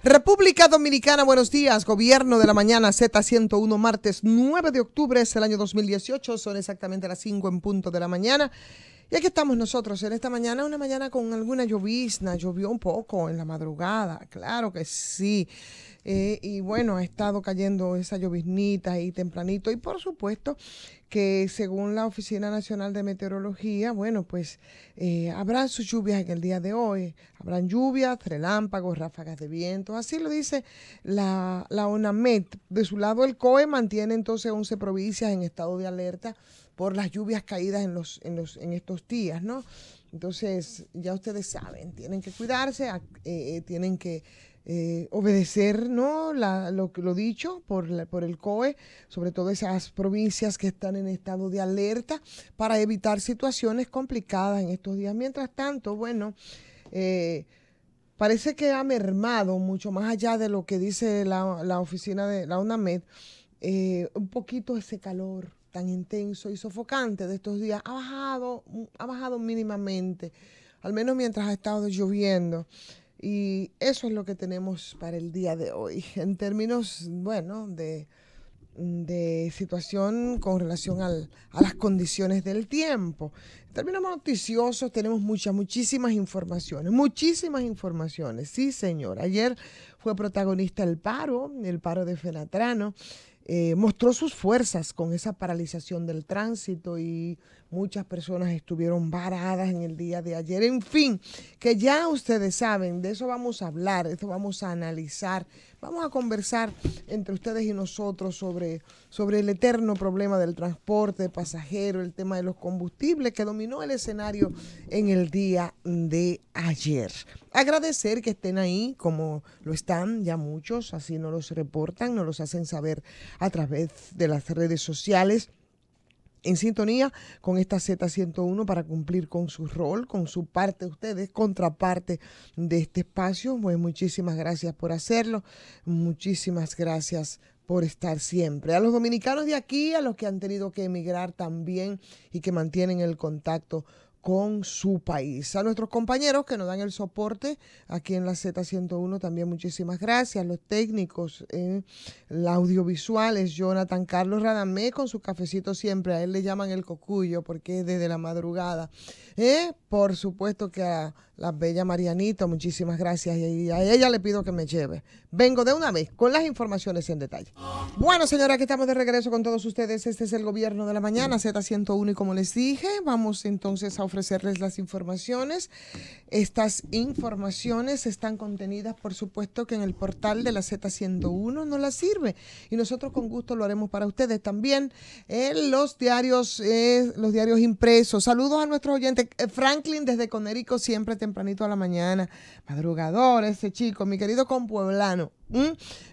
República Dominicana, buenos días. Gobierno de la mañana, Z101, martes 9 de octubre, es el año 2018. Son exactamente las 5 en punto de la mañana. Y aquí estamos nosotros en esta mañana, una mañana con alguna llovizna. Llovió un poco en la madrugada, claro que sí. Y bueno, ha estado cayendo esa lloviznita ahí tempranito. Y por supuesto que según la Oficina Nacional de Meteorología, bueno, pues habrá sus lluvias en el día de hoy. Habrán lluvias, relámpagos, ráfagas de viento. Así lo dice la ONAMED. De su lado, el COE mantiene entonces 11 provincias en estado de alerta por las lluvias caídas en estos días, ¿no? Entonces, ya ustedes saben, tienen que cuidarse, tienen que obedecer, ¿no? Lo dicho por el COE, sobre todo esas provincias que están en estado de alerta, para evitar situaciones complicadas en estos días. Mientras tanto, bueno, parece que ha mermado mucho más allá de lo que dice la oficina de la UNAMED, un poquito ese calor tan intenso y sofocante de estos días ha bajado mínimamente, al menos mientras ha estado lloviendo. Y eso es lo que tenemos para el día de hoy, en términos, bueno, de situación con relación a las condiciones del tiempo. En términos noticiosos tenemos muchísimas informaciones. Sí, señor. Ayer fue protagonista el paro de Fenatrano. Mostró sus fuerzas con esa paralización del tránsito y muchas personas estuvieron varadas en el día de ayer. En fin, que ya ustedes saben, de eso vamos a hablar, de eso vamos a analizar, vamos a conversar entre ustedes y nosotros sobre el eterno problema del transporte pasajero, el tema de los combustibles que dominó el escenario en el día de ayer. Agradecer que estén ahí, como lo están ya muchos, así nos los reportan, nos los hacen saber a través de las redes sociales, en sintonía con esta Z101 para cumplir con su rol, con su parte, ustedes, contraparte de este espacio. Pues muchísimas gracias por hacerlo, muchísimas gracias por estar siempre. A los dominicanos de aquí, a los que han tenido que emigrar también y que mantienen el contacto con su país. A nuestros compañeros que nos dan el soporte aquí en la Z101 también muchísimas gracias. Los técnicos, los audiovisuales, Jonathan Carlos Radamé con su cafecito siempre, a él le llaman el cocuyo porque es desde la madrugada. Por supuesto que a la bella Marianita, muchísimas gracias, y a ella le pido que me lleve. Vengo de una vez con las informaciones en detalle. Bueno, señora, aquí estamos de regreso con todos ustedes. Este es el Gobierno de la Mañana, Z101, y como les dije, vamos entonces a ofrecerles las informaciones. Estas informaciones están contenidas, por supuesto, que en el portal de la Z101 nos las sirve, y nosotros con gusto lo haremos para ustedes también en los diarios impresos. Saludos a nuestros oyentes. Franklin desde Conérico, siempre tempranito a la mañana, madrugador ese chico, mi querido compueblano.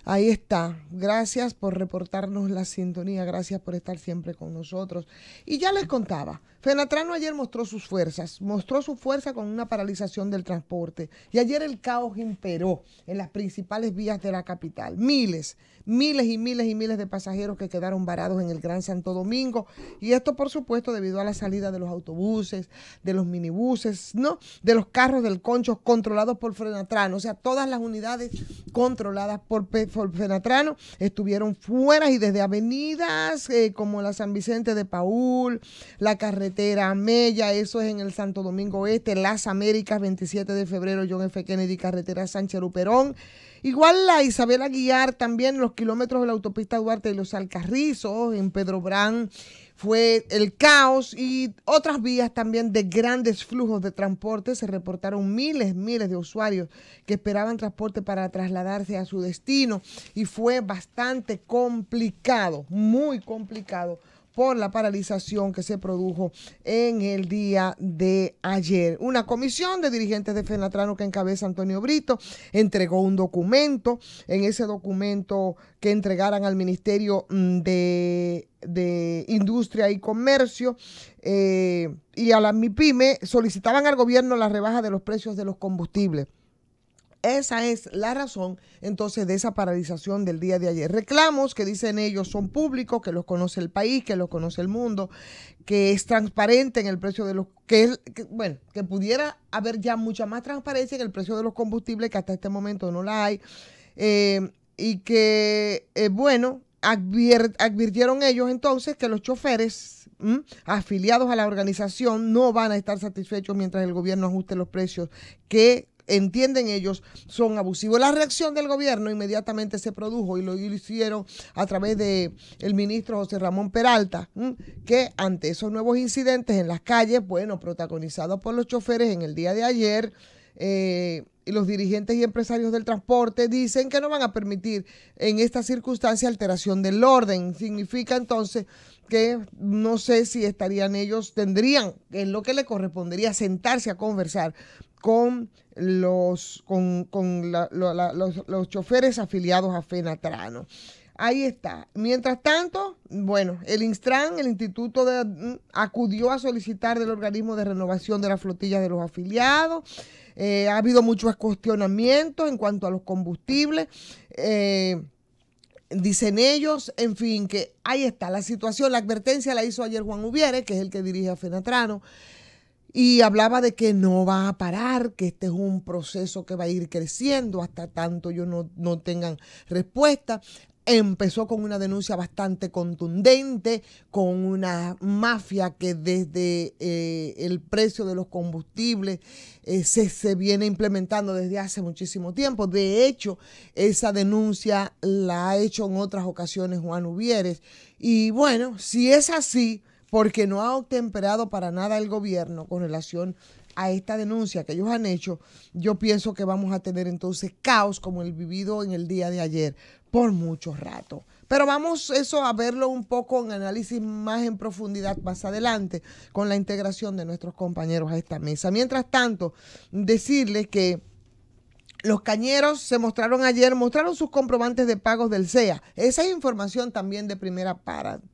Ahí está. Gracias por reportarnos la sintonía, gracias por estar siempre con nosotros. Y ya les contaba, Fenatrano ayer mostró su fuerza con una paralización del transporte. Y ayer el caos imperó en las principales vías de la capital. Miles de pasajeros que quedaron varados en el Gran Santo Domingo. Y esto, por supuesto, debido a la salida de los autobuses, de los minibuses, ¿no? De los carros del Concho controlados por Fenatrano. O sea, todas las unidades controladas por Fenatrano estuvieron fuera, y desde avenidas como la San Vicente de Paúl, la carretera Mella, eso es en el Santo Domingo Este, Las Américas, 27 de febrero, John F. Kennedy, carretera Sánchez Luperón. Igual la Isabel Aguiar, también los kilómetros de la autopista Duarte y los Alcarrizos, en Pedro Brán, fue el caos, y otras vías también de grandes flujos de transporte. Se reportaron miles de usuarios que esperaban transporte para trasladarse a su destino, y fue bastante complicado, muy complicado, por la paralización que se produjo en el día de ayer. Una comisión de dirigentes de Fenatrano que encabeza Antonio Brito entregó un documento. En ese documento que entregaran al Ministerio de Industria y Comercio y a la MIPYME, solicitaban al gobierno la rebaja de los precios de los combustibles. Esa es la razón, entonces, de esa paralización del día de ayer. Reclamos que dicen ellos son públicos, que los conoce el país, que los conoce el mundo, que es transparente en el precio de los... que pudiera haber ya mucha más transparencia en el precio de los combustibles, que hasta este momento no la hay. y que, bueno, advirtieron ellos entonces que los choferes afiliados a la organización no van a estar satisfechos mientras el gobierno ajuste los precios que entienden ellos son abusivos. La reacción del gobierno inmediatamente se produjo y lo hicieron a través de el ministro José Ramón Peralta, que ante esos nuevos incidentes en las calles, bueno, protagonizados por los choferes en el día de ayer, y los dirigentes y empresarios del transporte dicen que no van a permitir en esta circunstancia alteración del orden. Significa entonces que no sé si tendrían en lo que le correspondería sentarse a conversar con los choferes afiliados a Fenatrano. Ahí está. Mientras tanto, bueno, el Instran, el instituto acudió a solicitar del organismo de renovación de la flotilla de los afiliados. Ha habido muchos cuestionamientos en cuanto a los combustibles. Dicen ellos, en fin, que ahí está la situación. La advertencia la hizo ayer Juan Ubiere, que es el que dirige a Fenatrano, y hablaba de que no va a parar, que este es un proceso que va a ir creciendo hasta tanto ellos no tengan respuesta. Empezó con una denuncia bastante contundente, con una mafia que desde el precio de los combustibles se viene implementando desde hace muchísimo tiempo. De hecho, esa denuncia la ha hecho en otras ocasiones Juan Ubieres. Y bueno, si es así, porque no ha obtemperado para nada el gobierno con relación a esta denuncia que ellos han hecho, yo pienso que vamos a tener entonces caos como el vivido en el día de ayer por mucho rato. Pero vamos eso a verlo un poco en análisis más en profundidad más adelante con la integración de nuestros compañeros a esta mesa. Mientras tanto, decirles que los cañeros se mostraron sus comprobantes de pagos del CEA. Esa es información también de primera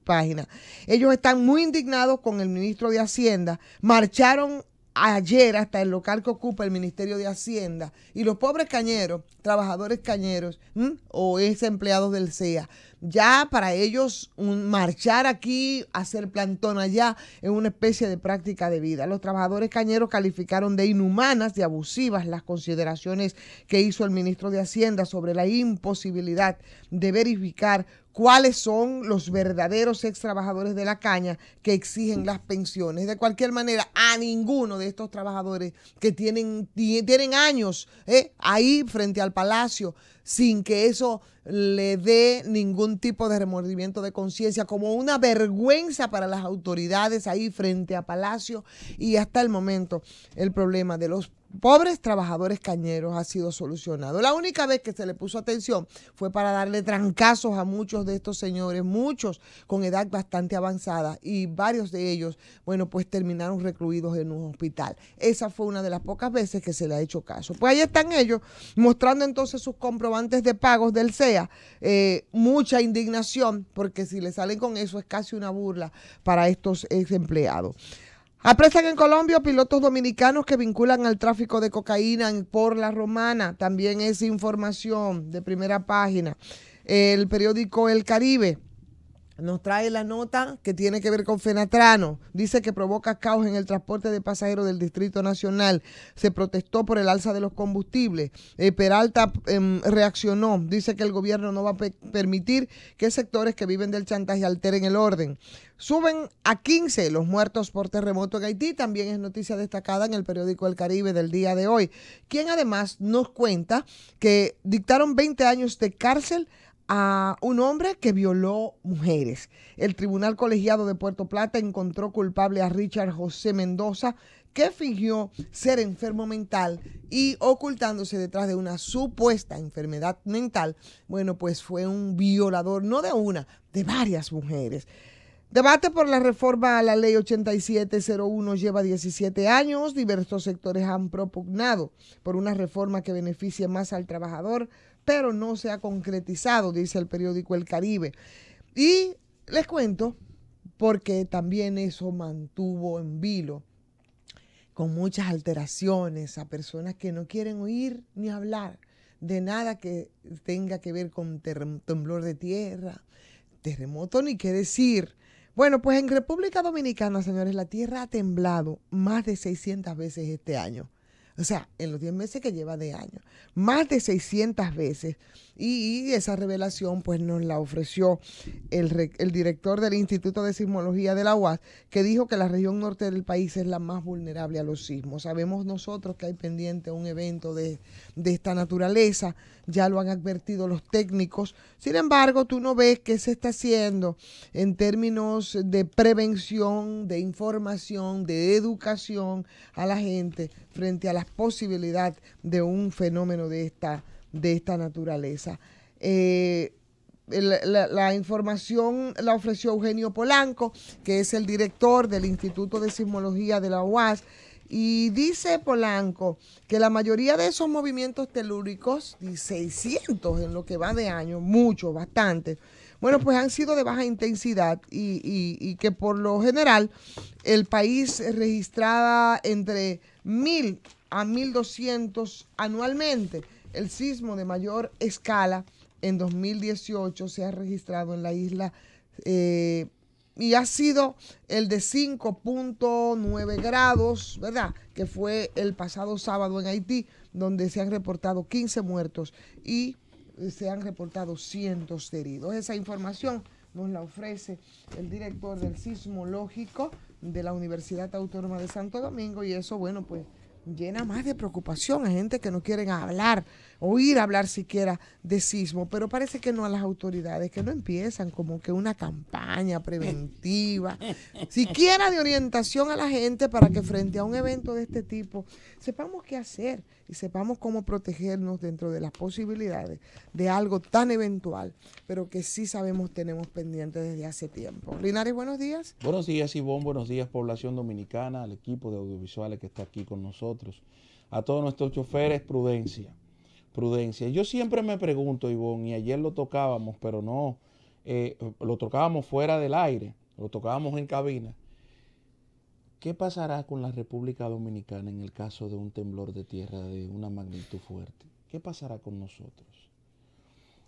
página. Ellos están muy indignados con el ministro de Hacienda, marcharon ayer hasta el local que ocupa el Ministerio de Hacienda y los pobres cañeros, trabajadores cañeros o ex empleados del CEA, ya para ellos marchar aquí, hacer plantón allá, es una especie de práctica de vida. Los trabajadores cañeros calificaron de inhumanas y abusivas las consideraciones que hizo el ministro de Hacienda sobre la imposibilidad de verificar cuáles son los verdaderos ex trabajadores de la caña que exigen las pensiones. De cualquier manera, a ninguno de estos trabajadores que tienen años ahí frente al Palacio sin que eso le dé ningún tipo de remordimiento de conciencia, como una vergüenza para las autoridades ahí frente a Palacio. Y hasta el momento el problema de los pobres trabajadores cañeros ha sido solucionado. La única vez que se le puso atención fue para darle trancazos a muchos de estos señores, muchos con edad bastante avanzada, y varios de ellos, bueno, pues terminaron recluidos en un hospital. Esa fue una de las pocas veces que se le ha hecho caso. Pues ahí están ellos mostrando entonces sus comprobantes de pagos del CEA. Mucha indignación, porque si le salen con eso es casi una burla para estos ex empleados. Apresan en Colombia pilotos dominicanos que vinculan al tráfico de cocaína por La Romana. También es información de primera página. El periódico El Caribe nos trae la nota que tiene que ver con Fenatrano. Dice que provoca caos en el transporte de pasajeros del Distrito Nacional. Se protestó por el alza de los combustibles. Peralta reaccionó. Dice que el gobierno no va a permitir que sectores que viven del chantaje alteren el orden. Suben a 15 los muertos por terremoto en Haití. También es noticia destacada en el periódico El Caribe del día de hoy, quien además nos cuenta que dictaron 20 años de cárcel a un hombre que violó mujeres. El Tribunal Colegiado de Puerto Plata encontró culpable a Richard José Mendoza, que fingió ser enfermo mental y ocultándose detrás de una supuesta enfermedad mental, bueno, pues fue un violador, no de una, de varias mujeres. Debate por la reforma a la ley 8701 lleva 17 años. Diversos sectores han propugnado por una reforma que beneficie más al trabajador, pero no se ha concretizado, dice el periódico El Caribe. Y les cuento, porque también eso mantuvo en vilo, con muchas alteraciones, a personas que no quieren oír ni hablar de nada que tenga que ver con temblor de tierra, terremoto, ni qué decir. Bueno, pues en República Dominicana, señores, la tierra ha temblado más de 600 veces este año. O sea, en los 10 meses que lleva de año. Más de 600 veces. Y esa revelación pues nos la ofreció el director del Instituto de Sismología de la UAS, que dijo que la región norte del país es la más vulnerable a los sismos. Sabemos nosotros que hay pendiente un evento de esta naturaleza, ya lo han advertido los técnicos. Sin embargo, tú no ves qué se está haciendo en términos de prevención, de información, de educación a la gente frente a la posibilidad de un fenómeno de esta naturaleza. La información la ofreció Eugenio Polanco, que es el director del Instituto de Sismología de la UAS, y dice Polanco que la mayoría de esos movimientos telúricos, 600 en lo que va de año, muchos, bastantes, bueno, pues han sido de baja intensidad y que por lo general el país registraba entre 1.000 a 1.200 anualmente. El sismo de mayor escala en 2018 se ha registrado en la isla y ha sido el de 5.9 grados, ¿verdad? Que fue el pasado sábado en Haití, donde se han reportado 15 muertos y se han reportado cientos de heridos. Esa información nos la ofrece el director del Sismológico de la Universidad Autónoma de Santo Domingo y eso, bueno, pues llena más de preocupación a gente que no quieren hablar, oír hablar siquiera de sismo, pero parece que no a las autoridades, que no empiezan como que una campaña preventiva, siquiera de orientación a la gente para que frente a un evento de este tipo sepamos qué hacer y sepamos cómo protegernos dentro de las posibilidades de algo tan eventual, pero que sí sabemos tenemos pendiente desde hace tiempo. Linares, buenos días. Buenos días, Ivonne, buenos días, población dominicana, al equipo de audiovisuales que está aquí con nosotros, a todos nuestros choferes, prudencia. Yo siempre me pregunto, Ivonne, y ayer lo tocábamos, pero no, lo tocábamos fuera del aire, lo tocábamos en cabina. ¿Qué pasará con la República Dominicana en el caso de un temblor de tierra de una magnitud fuerte? ¿Qué pasará con nosotros?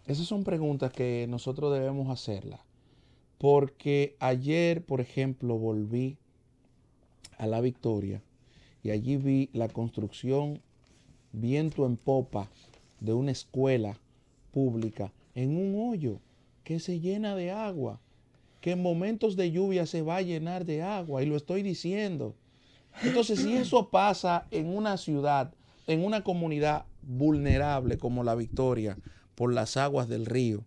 Esas son preguntas que nosotros debemos hacerlas. Porque ayer, por ejemplo, volví a La Victoria y allí vi la construcción viento en popa de una escuela pública en un hoyo que se llena de agua, que en momentos de lluvia se va a llenar de agua, y lo estoy diciendo. Entonces, si eso pasa en una ciudad, en una comunidad vulnerable como La Victoria, por las aguas del río,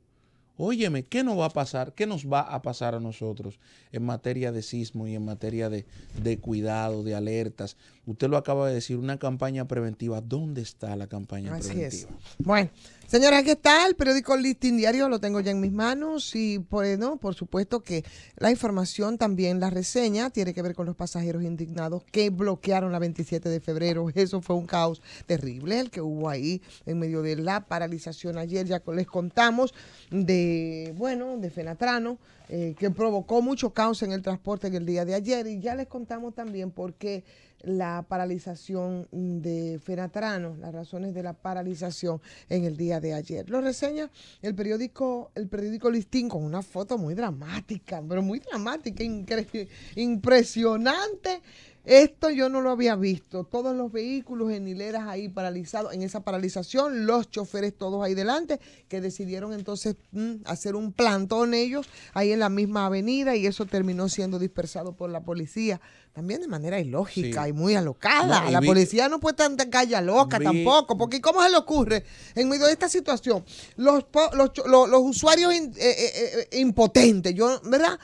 óyeme, ¿qué nos va a pasar? ¿Qué nos va a pasar a nosotros en materia de sismo y en materia de cuidado, de alertas? Usted lo acaba de decir, una campaña preventiva. ¿Dónde está la campaña preventiva? Así es. Bueno, señora, aquí está el periódico Listín Diario, lo tengo ya en mis manos y por supuesto que la información también, la reseña, tiene que ver con los pasajeros indignados que bloquearon la 27 de febrero. Eso fue un caos terrible el que hubo ahí en medio de la paralización ayer. Ya les contamos de Fenatrano, que provocó mucho caos en el transporte en el día de ayer, y ya les contamos también por qué la paralización de Fenatrano, las razones de la paralización en el día de ayer. Lo reseña el periódico Listín con una foto muy dramática, pero muy dramática, impresionante. Esto yo no lo había visto. Todos los vehículos en hileras ahí paralizados, en esa paralización, los choferes todos ahí delante, que decidieron entonces hacer un plantón ellos ahí en la misma avenida, y eso terminó siendo dispersado por la policía, también de manera ilógica, sí, y muy alocada. No, la policía no puede estar en calle loca tampoco, porque ¿cómo se le ocurre en medio de esta situación? Los usuarios impotentes, ¿verdad?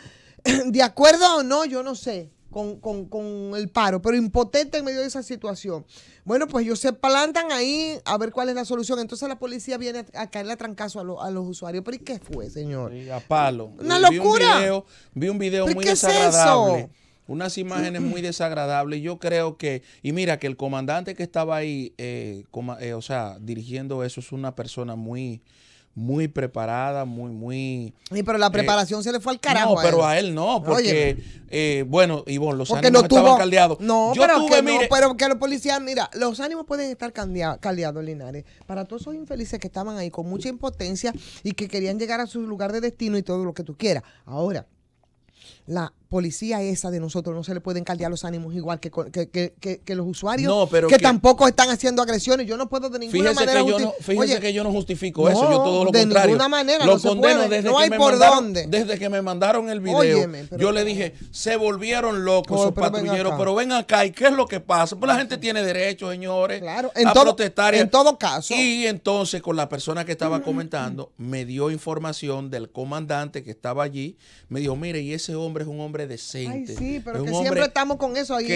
De acuerdo o no, yo no sé. Con el paro, pero impotente en medio de esa situación. Bueno, pues ellos se plantan ahí a ver cuál es la solución. Entonces la policía viene a caerle a trancazo a los usuarios. ¿Pero y qué fue, señor? Sí, a palo. ¡Una locura! Vi un video muy desagradable. Es unas imágenes muy desagradables. Yo creo que, y mira que el comandante que estaba ahí, dirigiendo eso, es una persona muy preparada, muy... Sí, pero la preparación se le fue al carajo. No, pero a él no, porque, Ivonne, los ánimos estaban caldeados. No, pero que los policías, mira, los ánimos pueden estar caldeados, Linares, para todos esos infelices que estaban ahí con mucha impotencia y que querían llegar a su lugar de destino y todo lo que tú quieras. Ahora, la policía esa de nosotros no se le pueden caldear los ánimos igual que los usuarios No, pero que tampoco están haciendo agresiones. Yo no puedo de ninguna manera fíjese que yo no justifico eso, yo todo lo de contrario. De ninguna manera, lo no se condeno puede. desde No que hay me por mandaron, dónde. desde que me mandaron el video. Óyeme, yo le dije, se volvieron locos esos patrulleros, pero ven acá, ¿y qué es lo que pasa? Pues la gente tiene derecho, señores, claro, a protestar. En todo caso. Y entonces, con la persona que estaba comentando, me dio información del comandante que estaba allí. Me dijo, mire, y ese hombre es un hombre decente. Ay, sí, pero es que siempre estamos con eso ahí.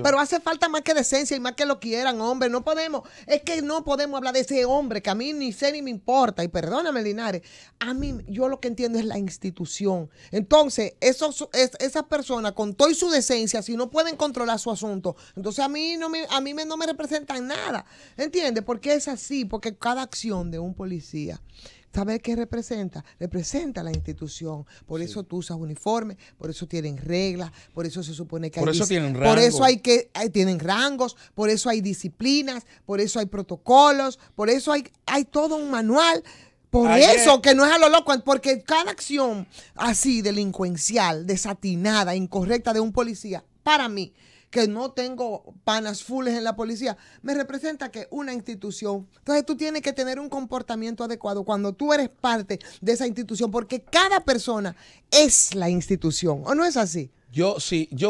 Pero hace falta más que decencia y más que lo quieran, hombre. No podemos, es que no podemos hablar de ese hombre que a mí ni sé ni me importa. Y perdóname, Linares, a mí, yo lo que entiendo es la institución. Entonces, esas personas con toda su decencia, si no pueden controlar su asunto, entonces a mí no me representan nada. ¿Entiendes? Porque es así, porque cada acción de un policía, ¿sabes qué representa? Representa la institución. Por eso tú usas uniforme, por eso tienen reglas, por eso se supone que tienen rangos. Por eso tienen rangos, por eso hay disciplinas, por eso hay protocolos, por eso hay todo un manual. Eso, que no es a lo loco, porque cada acción así delincuencial, desatinada, incorrecta de un policía, para mí, que no tengo panas fulles en la policía, me representa que una institución. Entonces tú tienes que tener un comportamiento adecuado cuando tú eres parte de esa institución, porque cada persona es la institución, ¿o no es así? Yo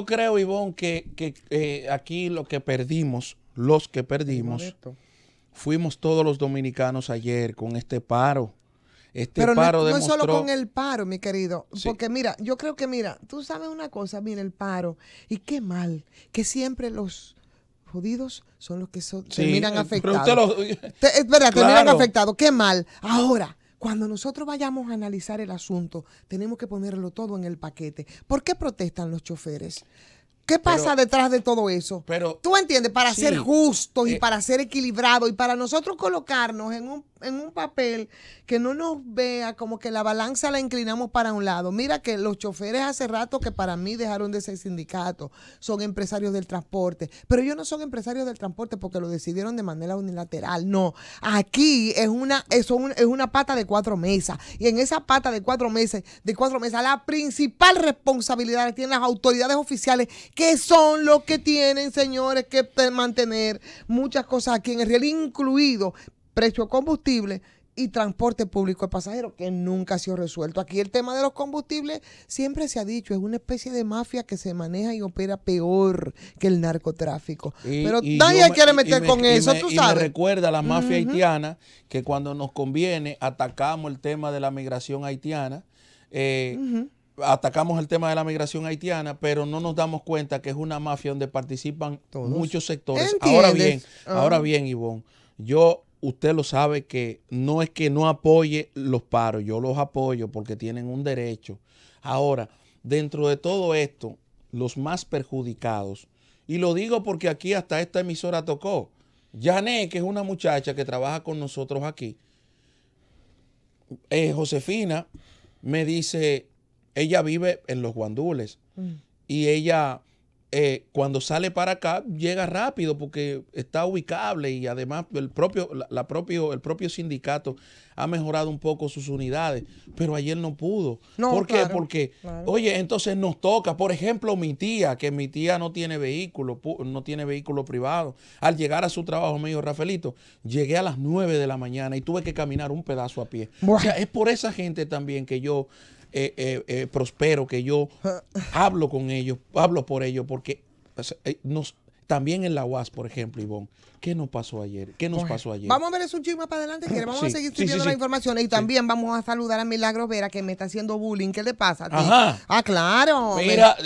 creo, Ivonne, que aquí los que perdimos, fuimos todos los dominicanos ayer con este paro. Pero no es solo con el paro, mi querido, porque mira, yo creo que tú sabes una cosa, mira el paro, y qué mal, que siempre los jodidos son los que terminan afectados. Es verdad, terminan afectados, qué mal. Ahora, cuando nosotros vayamos a analizar el asunto, tenemos que ponerlo todo en el paquete. ¿Por qué protestan los choferes? ¿Qué pasa detrás de todo eso? ¿Tú entiendes? Para ser justos y para ser equilibrados y para nosotros colocarnos en un papel que no nos vea como que la balanza la inclinamos para un lado. Mira que los choferes hace rato que para mí dejaron de ser sindicatos, son empresarios del transporte, pero ellos no son empresarios del transporte porque lo decidieron de manera unilateral, no. Aquí es una pata de 4 mesas y en esa pata de 4 mesas, la principal responsabilidad la tienen las autoridades oficiales, que son los que tienen, señores, que mantener muchas cosas aquí en el riel, incluido precio de combustible y transporte público de pasajeros, que nunca ha sido resuelto. Aquí el tema de los combustibles siempre se ha dicho, es una especie de mafia que se maneja y opera peor que el narcotráfico. Pero nadie quiere meter con eso, tú sabes. Me recuerda a la mafia haitiana, que cuando nos conviene atacamos el tema de la migración haitiana, atacamos el tema de la migración haitiana, pero no nos damos cuenta que es una mafia donde participan muchos sectores. Ahora bien, Ivonne, usted lo sabe que no es que no apoye los paros, yo los apoyo porque tienen un derecho. Ahora, dentro de todo esto, los más perjudicados, y lo digo porque aquí hasta esta emisora tocó, Janet, que es una muchacha que trabaja con nosotros aquí, Josefina me dice, ella vive en Los Guandules y ella cuando sale para acá llega rápido porque está ubicable y además el propio sindicato ha mejorado un poco sus unidades, pero ayer no pudo. ¿Por qué? Porque, oye, entonces nos toca, por ejemplo, mi tía no tiene vehículo privado. Al llegar a su trabajo me dijo, Rafaelito, llegué a las 9 de la mañana y tuve que caminar un pedazo a pie. O sea, es por esa gente también que yo prospero, que yo hablo con ellos, hablo por ellos, porque también en la UAS, por ejemplo, Ivonne, ¿qué nos pasó ayer? Vamos a ver eso un chisme para adelante, que vamos a seguir siguiendo la información y también vamos a saludar a Milagros Vera, que me está haciendo bullying. ¿Qué le pasa a ti? Ah, claro. Mira,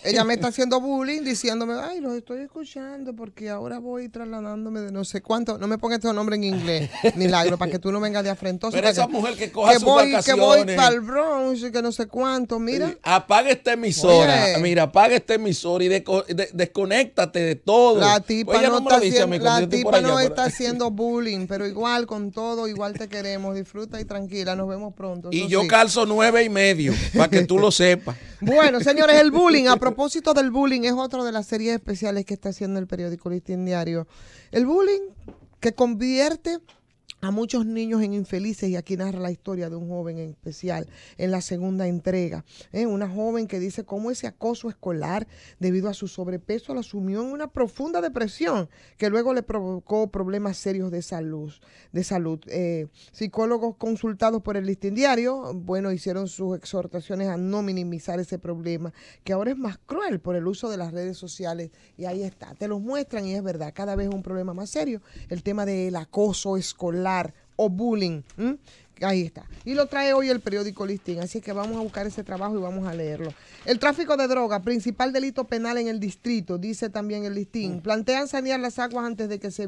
ella me está haciendo bullying diciéndome, ay, los estoy escuchando porque ahora voy trasladándome de no sé cuánto. No me pongas tu nombre en inglés, Milagro, para que tú no vengas de afrentoso. Pero esa mujer que coja sus vacaciones. Que voy para el Bronx y que no sé cuánto, mira. Apaga esta emisora. Oye. Mira, apaga esta emisora y desconéctate de todo. La tipa no está haciendo bullying, pero igual con todo, igual te queremos. Disfruta y tranquila, nos vemos pronto. Y yo calzo 9.5, para que tú lo sepas. Bueno, señores, el bullying, a propósito del bullying, es otra de las series especiales que está haciendo el periódico Listín Diario. El bullying que convierte a muchos niños en infelices, y aquí narra la historia de un joven en especial en la segunda entrega. Una joven que dice cómo ese acoso escolar debido a su sobrepeso la sumió en una profunda depresión que luego le provocó problemas serios de salud. Psicólogos consultados por el Listín Diario, bueno, hicieron sus exhortaciones a no minimizar ese problema, que ahora es más cruel por el uso de las redes sociales, y ahí está, te los muestran y es verdad, cada vez es un problema más serio, el tema del acoso escolar o bullying. Ahí está. Y lo trae hoy el periódico Listín, así que vamos a buscar ese trabajo y vamos a leerlo. El tráfico de droga, principal delito penal en el distrito, dice también el Listín. Plantean sanear las aguas antes de que se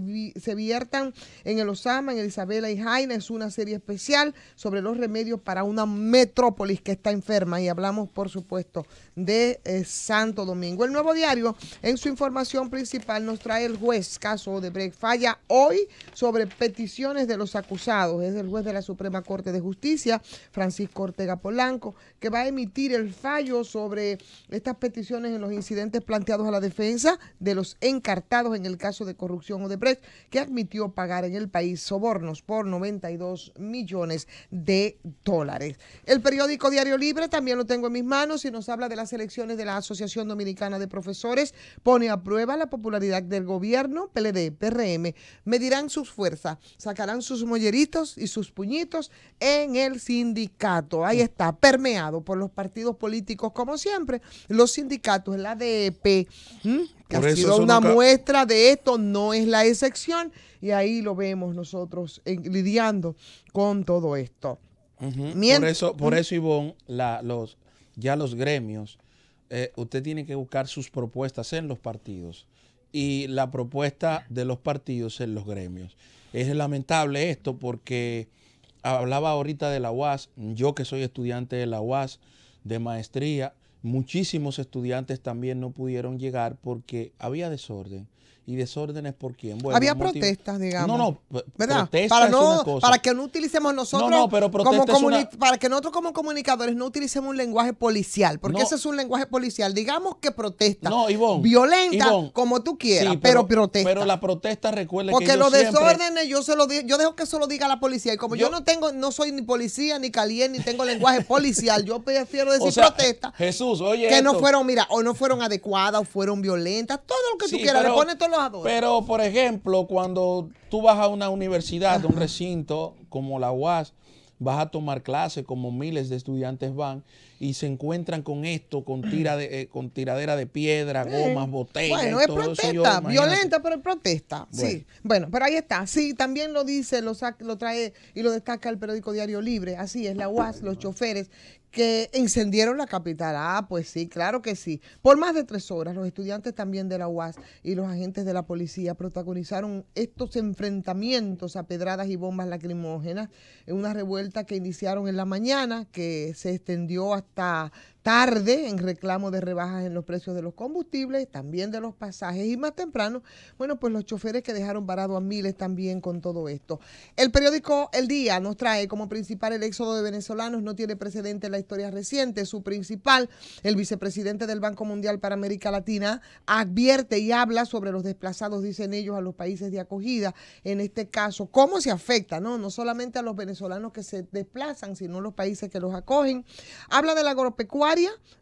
viertan en el Osama, en el Isabela y Jaina. Es una serie especial sobre los remedios para una metrópolis que está enferma, y hablamos, por supuesto, de Santo Domingo. El Nuevo Diario, en su información principal, nos trae el juez caso Odebrecht. Falla hoy sobre peticiones de los acusados. Es el juez de la Suprema Corte de Justicia, Francisco Ortega Polanco, que va a emitir el fallo sobre estas peticiones en los incidentes planteados a la defensa de los encartados en el caso de corrupción Odebrecht, que admitió pagar en el país sobornos por 92 millones de dólares. El periódico Diario Libre también lo tengo en mis manos y nos habla de las elecciones de la Asociación Dominicana de Profesores. Pone a prueba la popularidad del gobierno. PLD, PRM medirán sus fuerzas, sacarán sus molleritos y sus puñitos en el sindicato. Ahí está, permeado por los partidos políticos como siempre, los sindicatos, el ADP, que ha sido una muestra de esto, no es la excepción, y ahí lo vemos nosotros lidiando con todo esto. Por eso, Ivonne, los gremios, usted tiene que buscar sus propuestas en los partidos y la propuesta de los partidos en los gremios. Es lamentable esto porque hablaba ahorita de la UAS, yo que soy estudiante de la UAS de maestría, muchísimos estudiantes también no pudieron llegar porque había desorden. ¿Y desórdenes por quién? Bueno, había protestas, digamos. No, ¿verdad? Protestas para que no utilicemos nosotros, para que nosotros como comunicadores no utilicemos un lenguaje policial, porque ese es un lenguaje policial. Digamos que protesta, Ivonne, violenta, como tú quieras, sí, pero protesta. Pero la protesta, recuerde porque que los desórdenes yo dejo que eso lo diga la policía, y como yo no soy ni policía, ni caliente, ni tengo lenguaje policial, yo prefiero decir protesta. Jesús, oye, que no fueron, o no fueron adecuadas, o fueron violentas, todo lo que tú quieras, le pones todos los adornos. Pero, por ejemplo, cuando tú vas a una universidad, un recinto como la UAS, vas a tomar clases como miles de estudiantes van y se encuentran con esto, con tiradera de piedra, gomas, botellas. Bueno, es protesta, violenta, pero es protesta. Bueno. Sí, bueno, pero ahí está. Sí, también lo dice, lo trae y lo destaca el periódico Diario Libre. Así es, la UAS, los choferes que encendieron la capital. Ah, pues sí, claro que sí. Por más de 3 horas, los estudiantes también de la UAS y los agentes de la policía protagonizaron estos enfrentamientos a pedradas y bombas lacrimógenas en una revuelta que iniciaron en la mañana, que se extendió hasta tarde en reclamo de rebajas en los precios de los combustibles, también de los pasajes, y más temprano, bueno, pues los choferes que dejaron varado a miles también con todo esto. El periódico El Día nos trae como principal el éxodo de venezolanos, no tiene precedente en la historia reciente. Su principal, el vicepresidente del Banco Mundial para América Latina, advierte y habla sobre los desplazados, dicen ellos, a los países de acogida. En este caso, cómo se afecta, no solamente a los venezolanos que se desplazan, sino a los países que los acogen. Habla de la agropecuaria,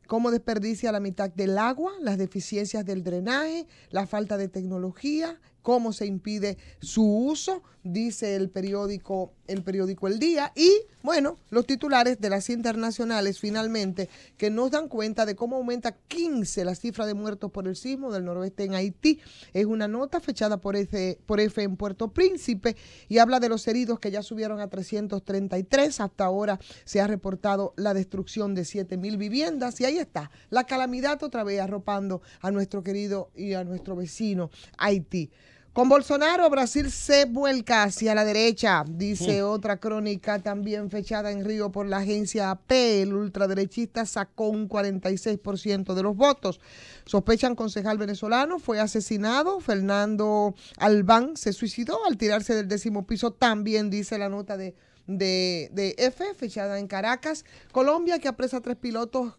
cómo desperdicia la mitad del agua, las deficiencias del drenaje, la falta de tecnología, cómo se impide su uso, dice el periódico El Día. Y, bueno, los titulares de las internacionales, finalmente, que nos dan cuenta de cómo aumenta 15 la cifra de muertos por el sismo del noroeste en Haití. Es una nota fechada por F en Puerto Príncipe y habla de los heridos que ya subieron a 333. Hasta ahora se ha reportado la destrucción de 7,000 viviendas. Y ahí está, la calamidad otra vez arropando a nuestro querido y a nuestro vecino Haití. Con Bolsonaro, Brasil se vuelca hacia la derecha, dice otra crónica también fechada en Río por la agencia AP. El ultraderechista sacó un 46% de los votos. Sospechan concejal venezolano, fue asesinado. Fernando Albán se suicidó al tirarse del 10º piso, también dice la nota de F, fechada en Caracas. Colombia, que apresa 3 pilotos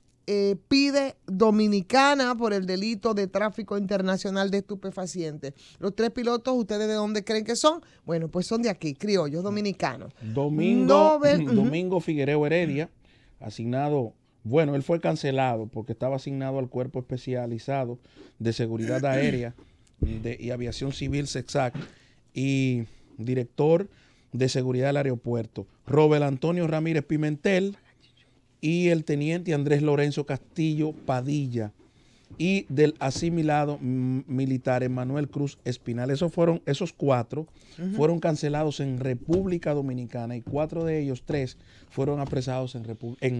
pide Dominicana por el delito de tráfico internacional de estupefacientes. Los 3 pilotos, ¿ustedes de dónde creen que son? Bueno, pues son de aquí, criollos, dominicanos. Domingo Figuereo Heredia, asignado, bueno, él fue cancelado porque estaba asignado al Cuerpo Especializado de Seguridad Aérea y Aviación Civil, SEXAC, y director de Seguridad del Aeropuerto. Robert Antonio Ramírez Pimentel y el teniente Andrés Lorenzo Castillo Padilla, y del asimilado militar Emanuel Cruz Espinal. Esos 4 fueron cancelados en República Dominicana y 4 de ellos, 3, fueron apresados en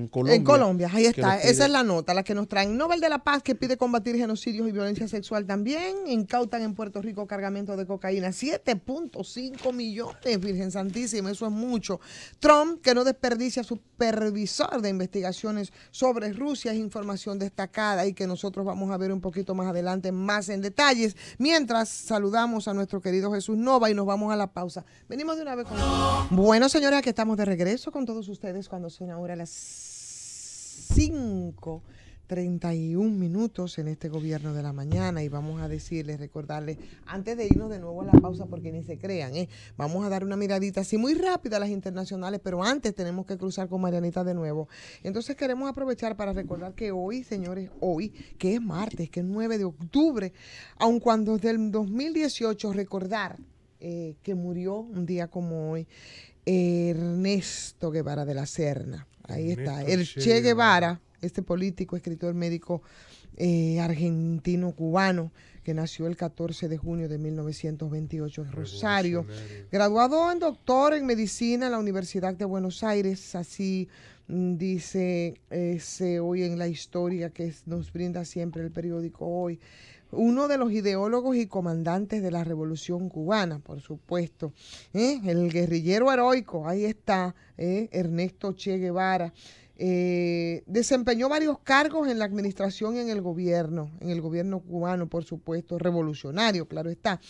Colombia. En Colombia, ahí está. Esa es la nota, la que nos traen. Nobel de la Paz, que pide combatir genocidios y violencia sexual también. Incautan en Puerto Rico cargamento de cocaína. 7.5 millones, Virgen Santísima, eso es mucho. Trump, que no desperdicia supervisor de investigaciones sobre Rusia, es información destacada y que nosotros vamos a ver un poquito más adelante, más en detalles. Mientras saludamos a nuestro querido Jesús Nova y nos vamos a la pausa. Venimos de una vez con... Bueno, señores, aquí estamos de regreso con todos ustedes cuando son ahora las 5:31 en este gobierno de la mañana, y vamos a decirles, recordarles, antes de irnos de nuevo a la pausa, porque ni se crean, vamos a dar una miradita así muy rápida a las internacionales, pero antes tenemos que cruzar con Marianita de nuevo. Entonces queremos aprovechar para recordar que hoy, señores, hoy, que es martes, que es 9 de octubre, aun cuando desde el 2018 recordar que murió un día como hoy, Ernesto Guevara de la Serna. Ahí está, el Che Guevara, este político, escritor, médico argentino-cubano, que nació el 14 de junio de 1928 en Rosario. Graduado en doctor en medicina en la Universidad de Buenos Aires, así dice hoy en la historia que nos brinda siempre el periódico Hoy. Uno de los ideólogos y comandantes de la Revolución Cubana, por supuesto. El guerrillero heroico, ahí está, Ernesto Che Guevara. Desempeñó varios cargos en la administración y en el gobierno cubano, por supuesto, revolucionario, claro está.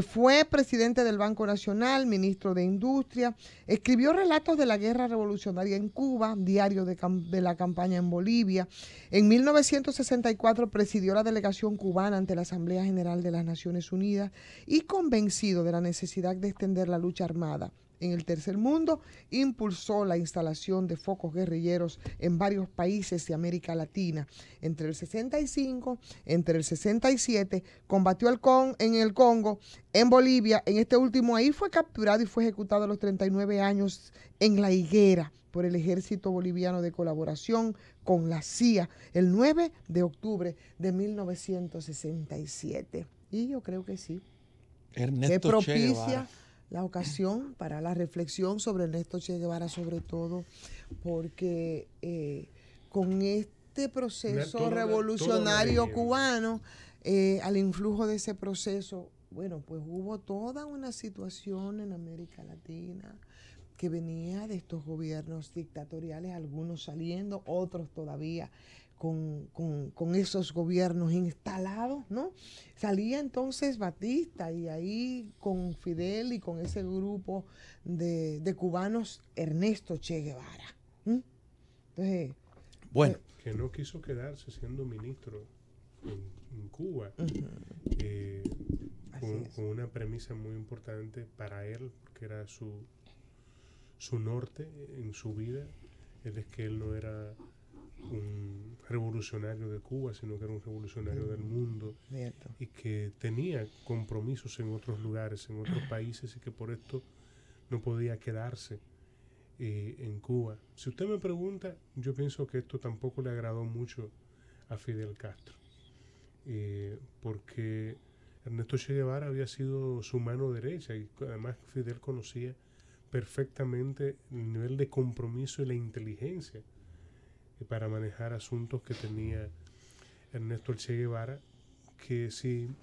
Fue presidente del Banco Nacional, ministro de Industria, escribió relatos de la guerra revolucionaria en Cuba, diario de la campaña en Bolivia. En 1964 presidió la delegación cubana ante la Asamblea General de las Naciones Unidas y, convencido de la necesidad de extender la lucha armada en el tercer mundo, impulsó la instalación de focos guerrilleros en varios países de América Latina. Entre el 65, entre el 67, combatió en el Congo, en Bolivia. En este último ahí fue capturado y fue ejecutado a los 39 años en La Higuera por el ejército boliviano de colaboración con la CIA el 9 de octubre de 1967. Y yo creo que sí. Ernesto Che Guevara. La ocasión para la reflexión sobre Ernesto Che Guevara, sobre todo porque con este proceso revolucionario cubano, al influjo de ese proceso, bueno, pues hubo toda una situación en América Latina que venía de estos gobiernos dictatoriales, algunos saliendo, otros todavía con esos gobiernos instalados, ¿no? Salía entonces Batista y ahí con Fidel y con ese grupo de cubanos, Ernesto Che Guevara. Entonces, bueno, que no quiso quedarse siendo ministro en Cuba, con una premisa muy importante para él, que era su norte en su vida, es que él no era un revolucionario de Cuba, sino que era un revolucionario del mundo, y que tenía compromisos en otros lugares, en otros países, y que por esto no podía quedarse en Cuba. Si usted me pregunta, yo pienso que esto tampoco le agradó mucho a Fidel Castro, porque Ernesto Che Guevara había sido su mano derecha, y además Fidel conocía perfectamente el nivel de compromiso y la inteligencia para manejar asuntos que tenía Ernesto Che Guevara, que sin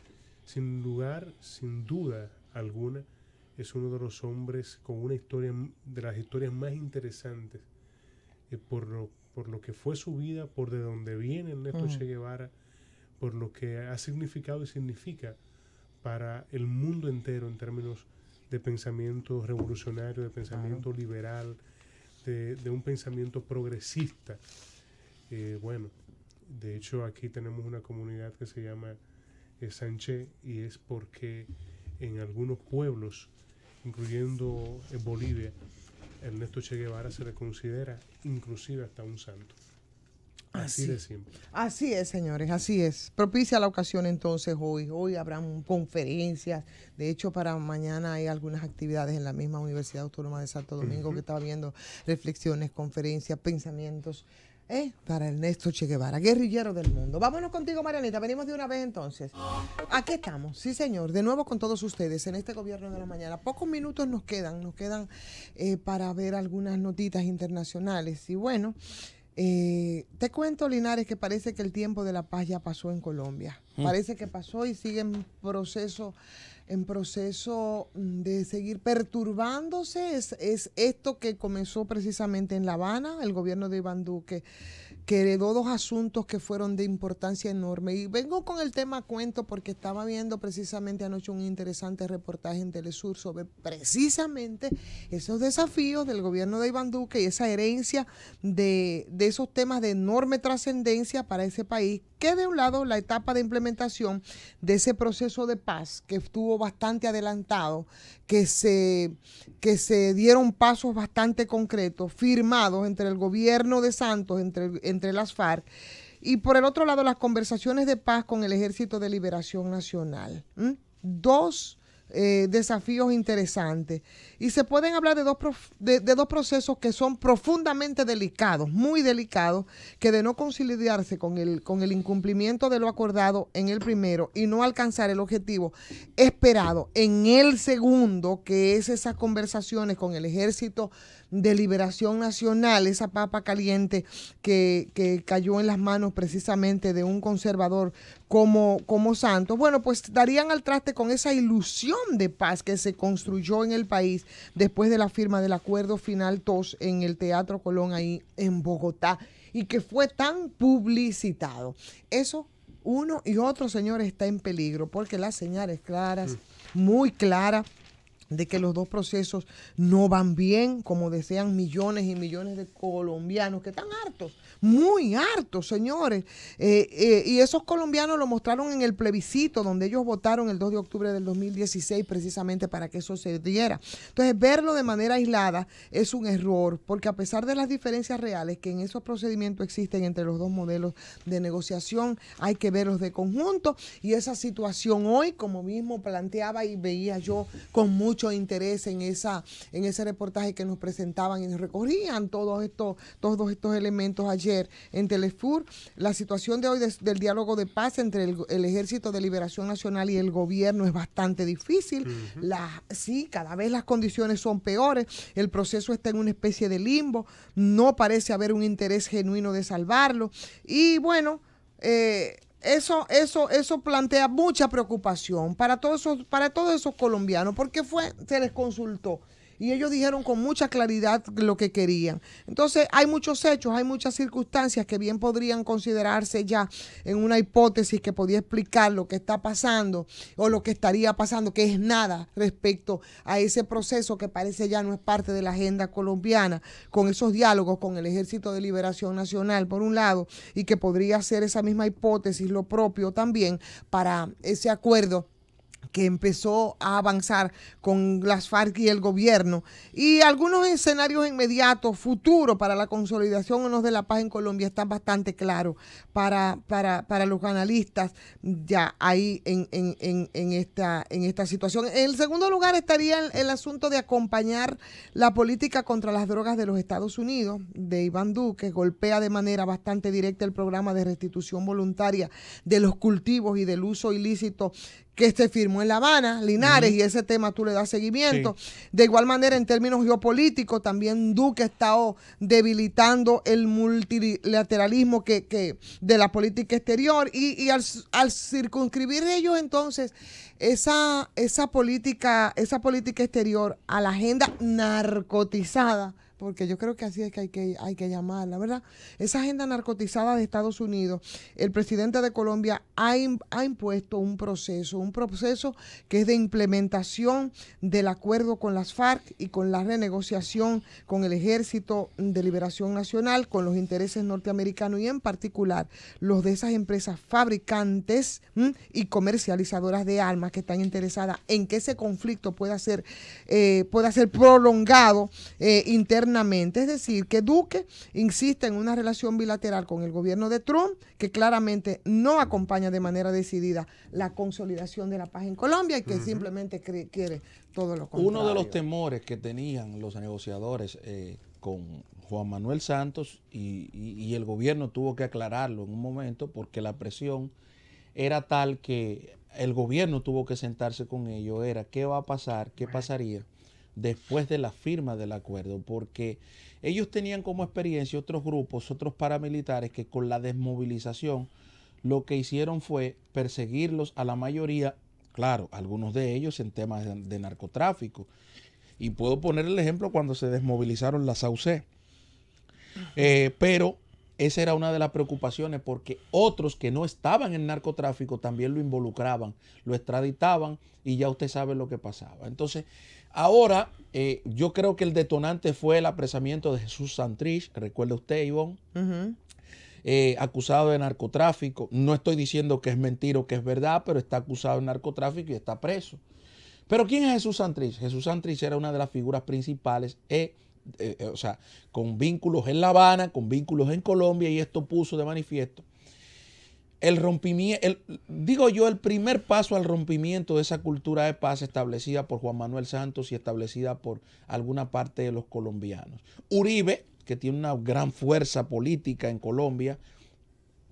duda alguna, es uno de los hombres con una historia, de las historias más interesantes, por lo que fue su vida, por de dónde viene Ernesto Che Guevara, por lo que ha significado y significa para el mundo entero en términos de pensamiento revolucionario, de pensamiento liberal, de un pensamiento progresista, bueno, de hecho aquí tenemos una comunidad que se llama Sánchez, y es porque en algunos pueblos, incluyendo en Bolivia, Ernesto Che Guevara se le considera inclusive hasta un santo. Así de simple. Así es, señores, así es. Propicia la ocasión entonces hoy. Hoy habrán conferencias. De hecho, para mañana hay algunas actividades en la misma Universidad Autónoma de Santo Domingo, que estaba viendo reflexiones, conferencias, pensamientos para Ernesto Che Guevara, guerrillero del mundo. Vámonos contigo, Marianita. Venimos de una vez entonces. Aquí estamos, sí, señor. De nuevo con todos ustedes en este Gobierno de la Mañana. Pocos minutos nos quedan para ver algunas notitas internacionales. Y bueno, te cuento, Linares, que parece que el tiempo de la paz ya pasó en Colombia. Parece que pasó y sigue en proceso de seguir perturbándose. Es esto que comenzó precisamente en La Habana, el gobierno de Iván Duque, que heredó dos asuntos que fueron de importancia enorme. Y vengo con el tema a cuento porque estaba viendo precisamente anoche un interesante reportaje en Telesur sobre precisamente esos desafíos del gobierno de Iván Duque y esa herencia de esos temas de enorme trascendencia para ese país, que de un lado la etapa de implementación de ese proceso de paz que estuvo bastante adelantado, que se dieron pasos bastante concretos, firmados entre el gobierno de Santos, entre las FARC, y por el otro lado las conversaciones de paz con el Ejército de Liberación Nacional. Dos desafíos interesantes. Y se pueden hablar de dos procesos que son profundamente delicados, muy delicados, que de no conciliarse con el incumplimiento de lo acordado en el primero y no alcanzar el objetivo esperado en el segundo, que es esas conversaciones con el Ejército de Liberación Nacional, esa papa caliente que cayó en las manos precisamente de un conservador como Santos, bueno, pues darían al traste con esa ilusión de paz que se construyó en el país después de la firma del acuerdo final 2 en el Teatro Colón ahí en Bogotá, y que fue tan publicitado. Eso, uno y otro, señores, está en peligro porque las señales claras, muy claras, de que los dos procesos no van bien, como desean millones y millones de colombianos que están hartos, muy hartos, señores. Y esos colombianos lo mostraron en el plebiscito, donde ellos votaron el 2 de octubre del 2016, precisamente para que eso se diera. Entonces, verlo de manera aislada es un error, porque a pesar de las diferencias reales que en esos procedimientos existen entre los dos modelos de negociación, hay que verlos de conjunto. Y esa situación hoy, como mismo planteaba y veía yo con mucho interés en ese reportaje que nos presentaban y nos recorrían todos estos elementos ayer en Telesur, la situación de hoy del diálogo de paz entre el Ejército de Liberación Nacional y el gobierno es bastante difícil. Sí, cada vez las condiciones son peores, el proceso está en una especie de limbo, no parece haber un interés genuino de salvarlo, y bueno, eso plantea mucha preocupación para todos esos colombianos, porque se les consultó y ellos dijeron con mucha claridad lo que querían. Entonces hay muchos hechos, hay muchas circunstancias que bien podrían considerarse ya en una hipótesis que podía explicar lo que está pasando o lo que estaría pasando, que es nada respecto a ese proceso que parece ya no es parte de la agenda colombiana, con esos diálogos con el Ejército de Liberación Nacional por un lado, y que podría ser esa misma hipótesis lo propio también para ese acuerdo que empezó a avanzar con las FARC y el gobierno, y algunos escenarios inmediatos, futuros para la consolidación o no de la paz en Colombia están bastante claros para los analistas ya ahí en esta situación. En el segundo lugar estaría el asunto de acompañar la política contra las drogas de los Estados Unidos, de Iván Duque, golpea de manera bastante directa el programa de restitución voluntaria de los cultivos y del uso ilícito que se firmó en La Habana, Linares, y ese tema tú le das seguimiento. Sí. De igual manera, en términos geopolíticos, también Duque ha estado debilitando el multilateralismo que de la política exterior, y al circunscribir ellos entonces esa política exterior a la agenda narcotizada, porque yo creo que así es que hay que llamarla, ¿verdad? Esa agenda narcotizada de Estados Unidos, el presidente de Colombia ha impuesto un proceso que es de implementación del acuerdo con las FARC y con la renegociación con el Ejército de Liberación Nacional, con los intereses norteamericanos y en particular los de esas empresas fabricantes y comercializadoras de armas que están interesadas en que ese conflicto pueda ser prolongado internamente. Es decir, que Duque insiste en una relación bilateral con el gobierno de Trump que claramente no acompaña de manera decidida la consolidación de la paz en Colombia y que simplemente quiere todo lo contrario. Uno de los temores que tenían los negociadores con Juan Manuel Santos y el gobierno tuvo que aclararlo en un momento porque la presión era tal que el gobierno tuvo que sentarse con ellos, era qué va a pasar, qué pasaría después de la firma del acuerdo, porque ellos tenían como experiencia otros grupos, otros paramilitares que con la desmovilización lo que hicieron fue perseguirlos a la mayoría, claro, algunos de ellos en temas de narcotráfico. Y puedo poner el ejemplo cuando se desmovilizaron las Saucé. Pero esa era una de las preocupaciones porque otros que no estaban en narcotráfico también lo involucraban, lo extraditaban y ya usted sabe lo que pasaba. Entonces, ahora yo creo que el detonante fue el apresamiento de Jesús Santrich, recuerde usted, Ivonne, acusado de narcotráfico. No estoy diciendo que es mentira o que es verdad, pero está acusado de narcotráfico y está preso. Pero ¿quién es Jesús Santrich? Jesús Santrich era una de las figuras principales, o sea, con vínculos en La Habana, con vínculos en Colombia, y esto puso de manifiesto el rompimiento, el primer paso al rompimiento de esa cultura de paz establecida por Juan Manuel Santos y establecida por alguna parte de los colombianos. Uribe, que tiene una gran fuerza política en Colombia,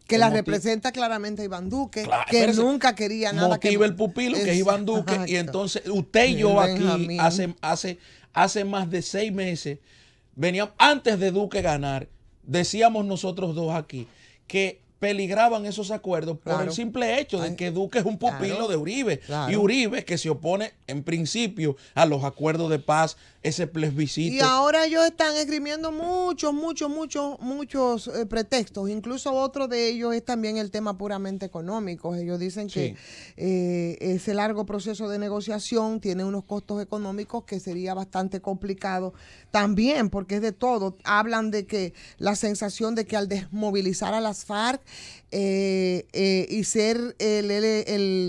que la representa claramente a Iván Duque, claro, que nunca quería nada. Motiva el pupilo, que es Iván Duque, y entonces usted y yo aquí hace más de 6 meses, veníamos, antes de Duque ganar, decíamos nosotros dos aquí, que peligraban esos acuerdos por el simple hecho de que Duque es un pupilo de Uribe. Y Uribe, que se opone en principio a los acuerdos de paz, ese plebiscito. Y ahora ellos están esgrimiendo muchos pretextos. Incluso otro de ellos es también el tema puramente económico. Ellos dicen que ese largo proceso de negociación tiene unos costos económicos que sería bastante complicado también, porque es de todo. Hablan de que la sensación de que al desmovilizar a las FARC y ser el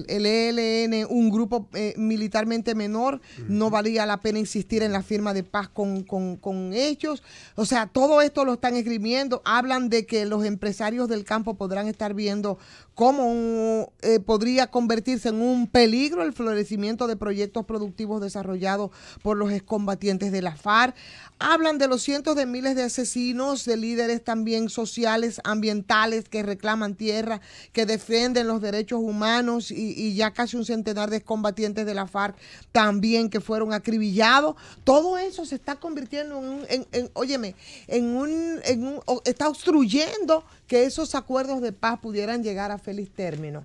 ELN un grupo militarmente menor, no valía la pena insistir en la firma de paz con ellos. O sea, todo esto lo están esgrimiendo. Hablan de que los empresarios del campo podrán estar viendo cómo podría convertirse en un peligro el florecimiento de proyectos productivos desarrollados por los excombatientes de la FARC. Hablan de los cientos de miles de asesinos, de líderes también sociales, ambientales, que reclaman tierra, que defienden los derechos humanos y ya casi un centenar de excombatientes de la FARC también que fueron acribillados. Todo eso se está convirtiendo está obstruyendo que esos acuerdos de paz pudieran llegar a feliz término.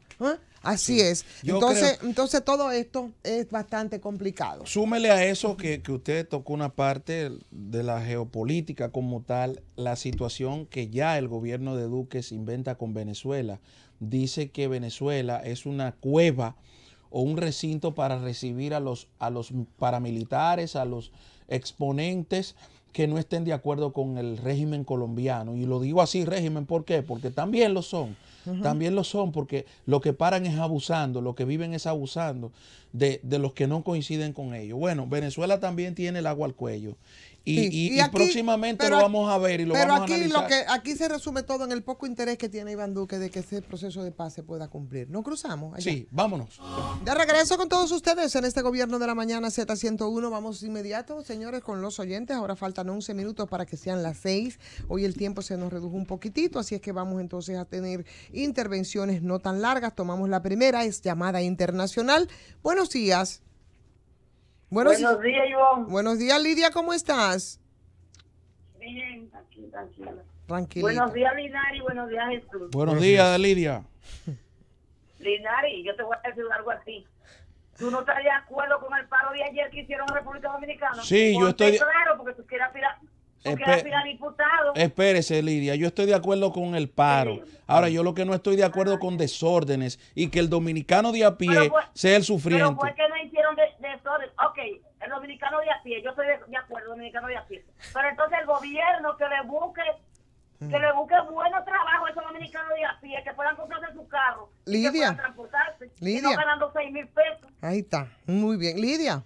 Así es. Entonces todo esto es bastante complicado. Súmele a eso que usted tocó una parte de la geopolítica como tal, la situación que ya el gobierno de Duque se inventa con Venezuela. Dice que Venezuela es una cueva o un recinto para recibir a los paramilitares, a los exponentes que no estén de acuerdo con el régimen colombiano. Y lo digo así, régimen, ¿por qué? Porque también lo son. También lo son, porque lo que paran es abusando, lo que viven es abusando de los que no coinciden con ellos. Bueno, Venezuela también tiene el agua al cuello. Y aquí, próximamente lo vamos a ver y lo vamos a analizar. Pero aquí se resume todo en el poco interés que tiene Iván Duque de que ese proceso de paz se pueda cumplir. ¿No cruzamos allá? Sí, vámonos. De regreso con todos ustedes en este Gobierno de la Mañana Z101. Vamos inmediato, señores, con los oyentes. Ahora faltan 11 minutos para que sean las 6. Hoy el tiempo se nos redujo un poquitito, así es que vamos entonces a tener intervenciones no tan largas. Tomamos la primera, es llamada internacional. Buenos días. Buenos días, Ivonne. Buenos días, Lidia, ¿cómo estás? Bien, aquí, tranquila. Tranquilita. Buenos días, Linari, buenos días, Jesús. Buenos días, Lidia. Linari, yo te voy a decir algo así. ¿Tú no estás de acuerdo con el paro de ayer que hicieron en República Dominicana? Sí, yo estoy... Claro, porque tú quieres aspirar... Porque la pila diputado. Espérese, Lidia, yo estoy de acuerdo con el paro. Ahora, yo lo que no estoy de acuerdo con desórdenes y que el dominicano de a pie sea el sufriente. Pero fue que no hicieron desorden. Ok, el dominicano de a pie, yo estoy de acuerdo, el dominicano de a pie. Pero entonces el gobierno que le busque buenos trabajos a esos dominicanos de a pie, que puedan comprarse su carro. Lidia. Que puedan transportarse. Lidia. Y no ganando 6,000 pesos. Ahí está, muy bien. Lidia,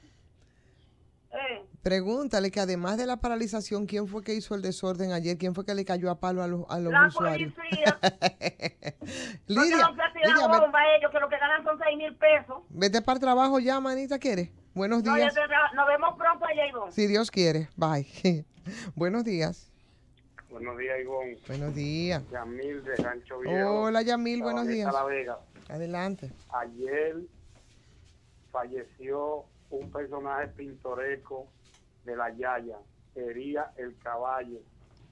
pregúntale que además de la paralización, ¿quién fue que hizo el desorden ayer? ¿Quién fue que le cayó a palo a los La usuarios? policía. Lidia, Lidia, bomba a ellos, que lo que ganan son 6,000 pesos. vete para el trabajo ya, manita, ¿quieres? Buenos No, días. nos vemos pronto allá, Ivonne. Si Dios quiere, bye. Buenos días. Buenos días, Ivonne. Buenos días. Yamil de Rancho Viejo. Hola, Yamil, buenos días. La Vega. Adelante. Ayer falleció un personaje pintoresco de la Yaya, Hería el Caballo.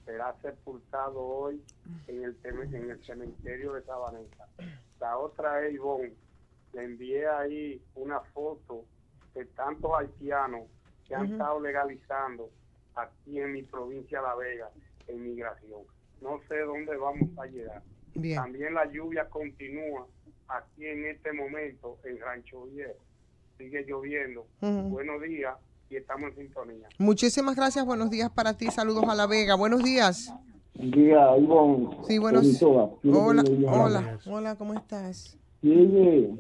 Será sepultado hoy en el cementerio de Sabaneta. La otra es, Ivonne, le envié ahí una foto de tantos haitianos que han estado legalizando aquí en mi provincia La Vega en migración. No sé dónde vamos a llegar. Bien. También la lluvia continúa aquí en este momento en Rancho Viejo. Sigue lloviendo. Buenos días y estamos en sintonía. Muchísimas gracias, buenos días para ti, saludos a La Vega. Buenos días. Día, Ivonne. Sí, buenos días. Hola, ¿cómo estás? Sí,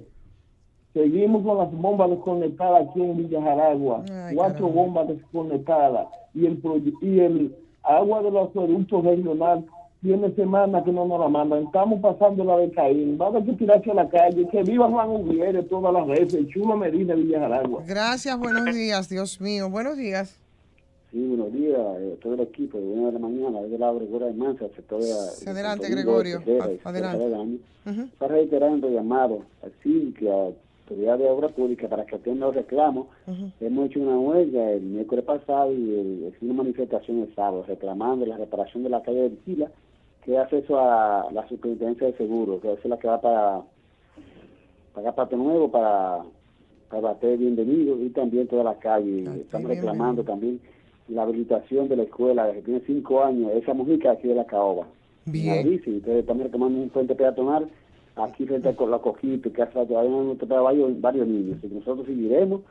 seguimos con las bombas desconectadas aquí en Villa Jaragua. 4 bombas desconectadas. Y el agua de los acueductos regional tiene semanas que no nos la mandan. Estamos pasando la de Caín. Va a haber que tirarse a la calle. Que viva Juan Ubiere todas las veces. Chulo Medina, Villa Jaragua. Gracias, buenos días, Dios mío. Buenos días. Sí, buenos días. Todo el equipo de 1 de la mañana, desde la Gregorio de Mansa. Adelante, Gregorio. Adelante. Está reiterando llamado así que a autoridad de obra pública para que atienda los reclamos. Hemos hecho una huelga el miércoles pasado y una manifestación el sábado reclamando la reparación de la calle de Vicila, que hace eso a la superintendencia de seguros, que es la que va para Pato Nuevo, para Bater Bienvenido y también toda la calle. Estamos reclamando también la habilitación de la escuela que tiene 5 años, esa música aquí de la Caoba. Bien. Entonces estamos reclamando un puente peatonal aquí frente a la Coquito, que hace varios niños. Y nosotros seguiremos,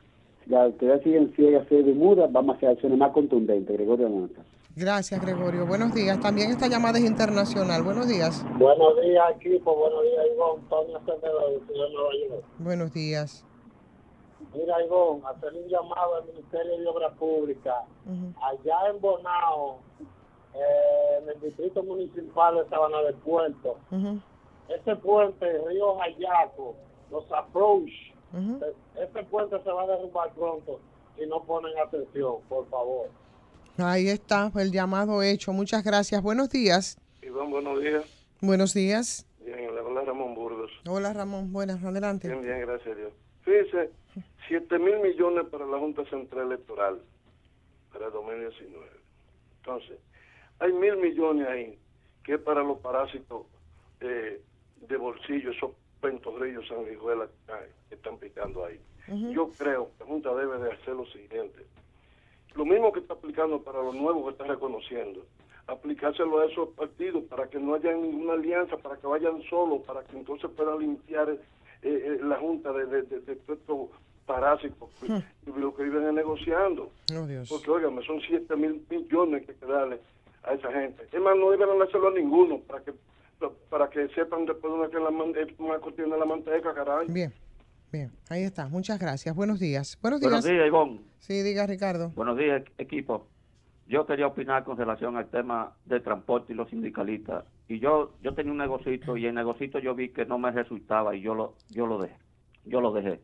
si las autoridades siguen ciegas, de muda, vamos a hacer acciones más contundentes. Gregorio Manza. Gracias, Gregorio. Buenos días. También esta llamada es internacional. Buenos días. Buenos días, equipo. Buenos días, Ivonne. Antonio Acevedo, de Ciudad de Nueva York. Buenos días. Mira, Ivonne, hacer un llamado al Ministerio de Obras Públicas. Allá en Bonao, en el distrito municipal de Sabana del Puerto, ese puente, Río Jayaco, los approach, ese puente se va a derrumbar pronto si no ponen atención, por favor. Ahí está el llamado hecho. Muchas gracias. Buenos días. Iván, buenos días. Buenos días. Bien, le habla Ramón Burgos. Hola, Ramón. Buenas, adelante. Bien, bien, gracias a Dios. Fíjese, 7,000 millones para la Junta Central Electoral para el 2019. Entonces, hay 1,000 millones ahí que es para los parásitos de bolsillo, esos pentorrillos sanguijuelas que están picando ahí. Yo creo que la Junta debe de hacer lo siguiente. Lo mismo que está aplicando para los nuevos que está reconociendo, aplicárselo a esos partidos para que no haya ninguna alianza, para que vayan solos, para que entonces puedan limpiar la Junta de estos parásitos lo que viven negociando. Oh, Dios. Porque, óigame, son 7,000 millones que hay que darle a esa gente. Es más, no deben dárselo a ninguno para que sepan después de una cortina de la manteca, caray. Bien, bien, ahí está. Muchas gracias. Buenos días. Buenos días, Ivonne. Sí, diga, Ricardo. Buenos días, equipo. Yo quería opinar con relación al tema del transporte y los sindicalistas. Y yo tenía un negocito y el negocito yo vi que no me resultaba y yo lo dejé.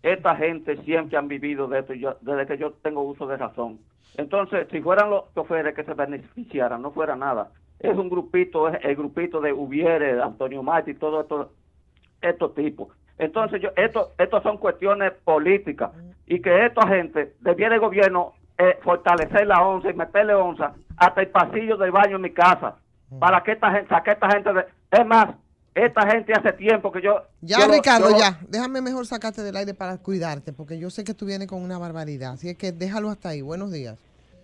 Esta gente siempre han vivido de esto desde que yo tengo uso de razón. Entonces, si fueran los choferes que se beneficiaran, no fuera nada. Es un grupito, es el grupito de Ubiere, de Antonio Martí, todos estos tipos. Entonces, estos son cuestiones políticas y que esta gente debiera el gobierno fortalecer la onza y meterle onza hasta el pasillo del baño en mi casa para que esta gente saque esta gente de... Es más, esta gente hace tiempo que yo... Ricardo, déjame mejor sacarte del aire para cuidarte, porque yo sé que tú vienes con una barbaridad, así es que déjalo hasta ahí. Buenos días.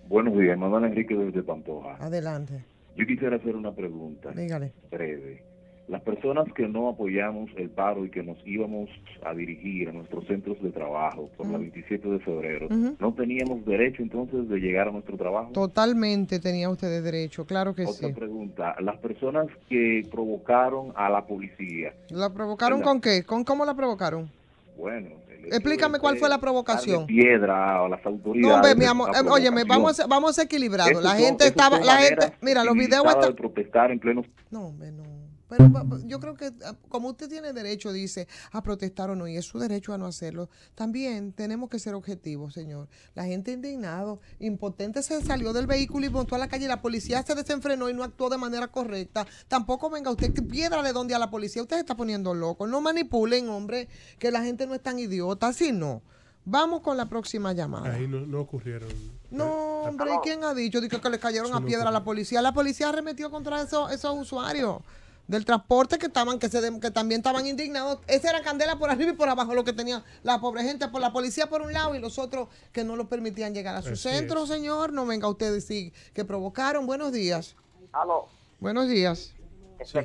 Buenos días, Manuel Enrique desde Pantoja. Adelante. Yo quisiera hacer una pregunta. Dígale. Breve. Las personas que no apoyamos el paro y que nos íbamos a dirigir a nuestros centros de trabajo por la 27 de febrero, ¿no teníamos derecho entonces de llegar a nuestro trabajo? Totalmente tenía ustedes derecho, claro que Otra sí. pregunta, las personas que provocaron a la policía. ¿La provocaron ¿verdad? con qué? ¿Cómo la provocaron? Bueno, Explícame cuál fue la provocación. Piedra o las autoridades. No, ve, mi amor, óyeme, vamos a ser equilibrados. La gente estaba, la gente, mira, los videos están... de protestar en pleno... No, hombre, no. Pero yo creo que como usted tiene derecho, dice, a protestar o no, y es su derecho a no hacerlo, también tenemos que ser objetivos, señor. La gente indignado, impotente, se salió del vehículo y montó a la calle y la policía se desenfrenó y no actuó de manera correcta. Tampoco venga usted, que piedra de donde a la policía, usted se está poniendo loco. No manipulen, hombre, que la gente no es tan idiota, así no. Vamos con la próxima llamada. Ahí no ocurrieron. No, hombre, ¿y quién ha dicho? Dice que le cayeron a piedra a la policía. La policía arremetió contra esos usuarios del transporte que también estaban indignados. Esa era candela por arriba y por abajo lo que tenía la pobre gente, por la policía por un lado y los otros que no lo permitían llegar a su centro, señor. No venga usted a decir que provocaron. Buenos días. Aló. Buenos días.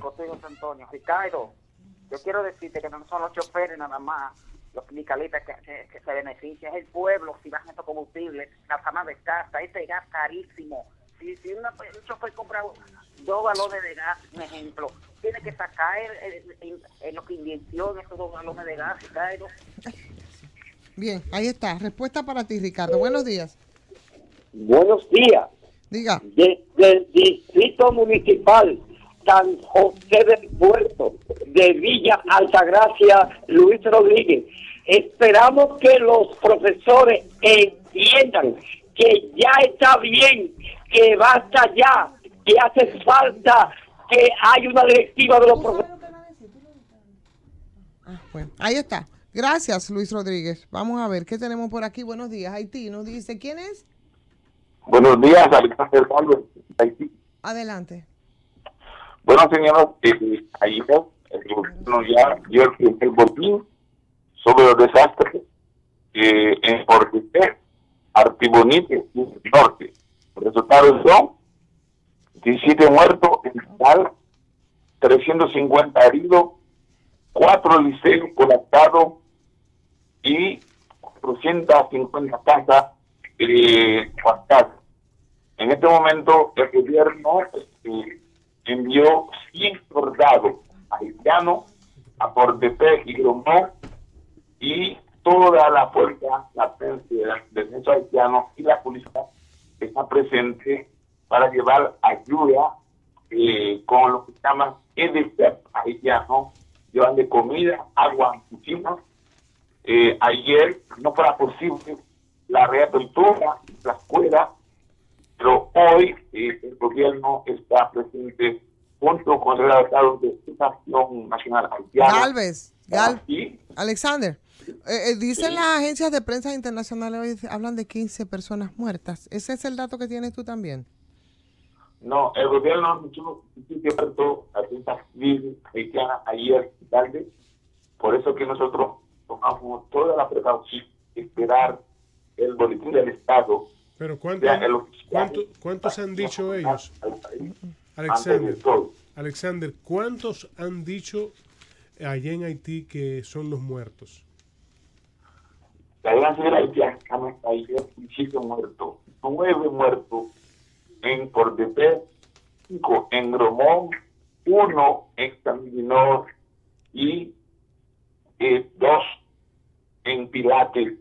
Contigo, Antonio. Ricardo, yo quiero decirte que no son los choferes nada más, los sindicalistas que se benefician, es el pueblo si bajan estos combustibles, las amas de casa, este gas carísimo. Si un chofer compra 2 galones de gas, un ejemplo, tiene que sacar en lo que invirtió en esos 2 galones de gas, Ricardo. Bien, ahí está. Respuesta para ti, Ricardo. Buenos días. Buenos días. Diga. Del Distrito Municipal San José del Puerto, de Villa Altagracia, Luis Rodríguez. Esperamos que los profesores entiendan que ya está bien, que basta ya, que hace falta que haya una directiva de los profesores. Bueno, ahí está. Gracias, Luis Rodríguez. Vamos a ver qué tenemos por aquí. Buenos días. Haití nos dice, ¿quién es? Buenos días, Alexander Pablo, Haití. Adelante. Bueno, señores, ayer el gobierno ya dio el boletín sobre los desastres en Portugués, Artibonite y Norte. Los resultados son 17 muertos en total, 350 heridos, 4 liceos colapsados y 450 casas afectadas. En este momento el gobierno envió 100 soldados haitianos a Portepec y Gromó y toda la fuerza, la defensa haitiana y la policía está presente para llevar ayuda con lo que se llama EDC haitiano, llevando comida, agua, medicinas. Ayer no fue posible la reapertura de la escuela, pero hoy el gobierno está presente junto con el redactado de la Acción Nacional Haitiana. Alexander, dicen las agencias de prensa internacionales, hablan de 15 personas muertas. ¿Ese es el dato que tienes tú también? No, el gobierno anunció que apartó a la civil haitiana ayer tarde. Por eso que nosotros tomamos toda la precaución de esperar el boletín del Estado. Pero ¿cuántos han dicho ellos? Alexander, ¿cuántos han dicho allá en Haití que son los muertos? La gran señora haitiana ayer 17 muertos, 9 muertos en Portepec, 5 en Gromón, 1 en Caminor y 2 en Pilates.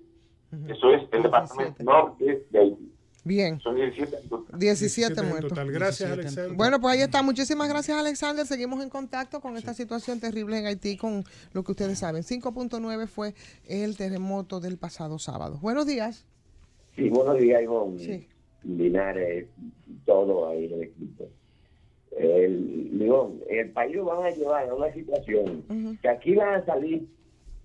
Eso es el departamento norte de Haití. Bien. Son 17 en total. 17 muertos. Total. Gracias, Alexander. Bueno, pues ahí está. Muchísimas gracias, Alexander. Seguimos en contacto con esta situación terrible en Haití, con lo que ustedes saben. 5.9 fue el terremoto del pasado sábado. Buenos días. Sí, buenos días, Ivonne. Sí. Linares, todo ahí en el equipo. El país lo van a llevar a una situación que aquí van a salir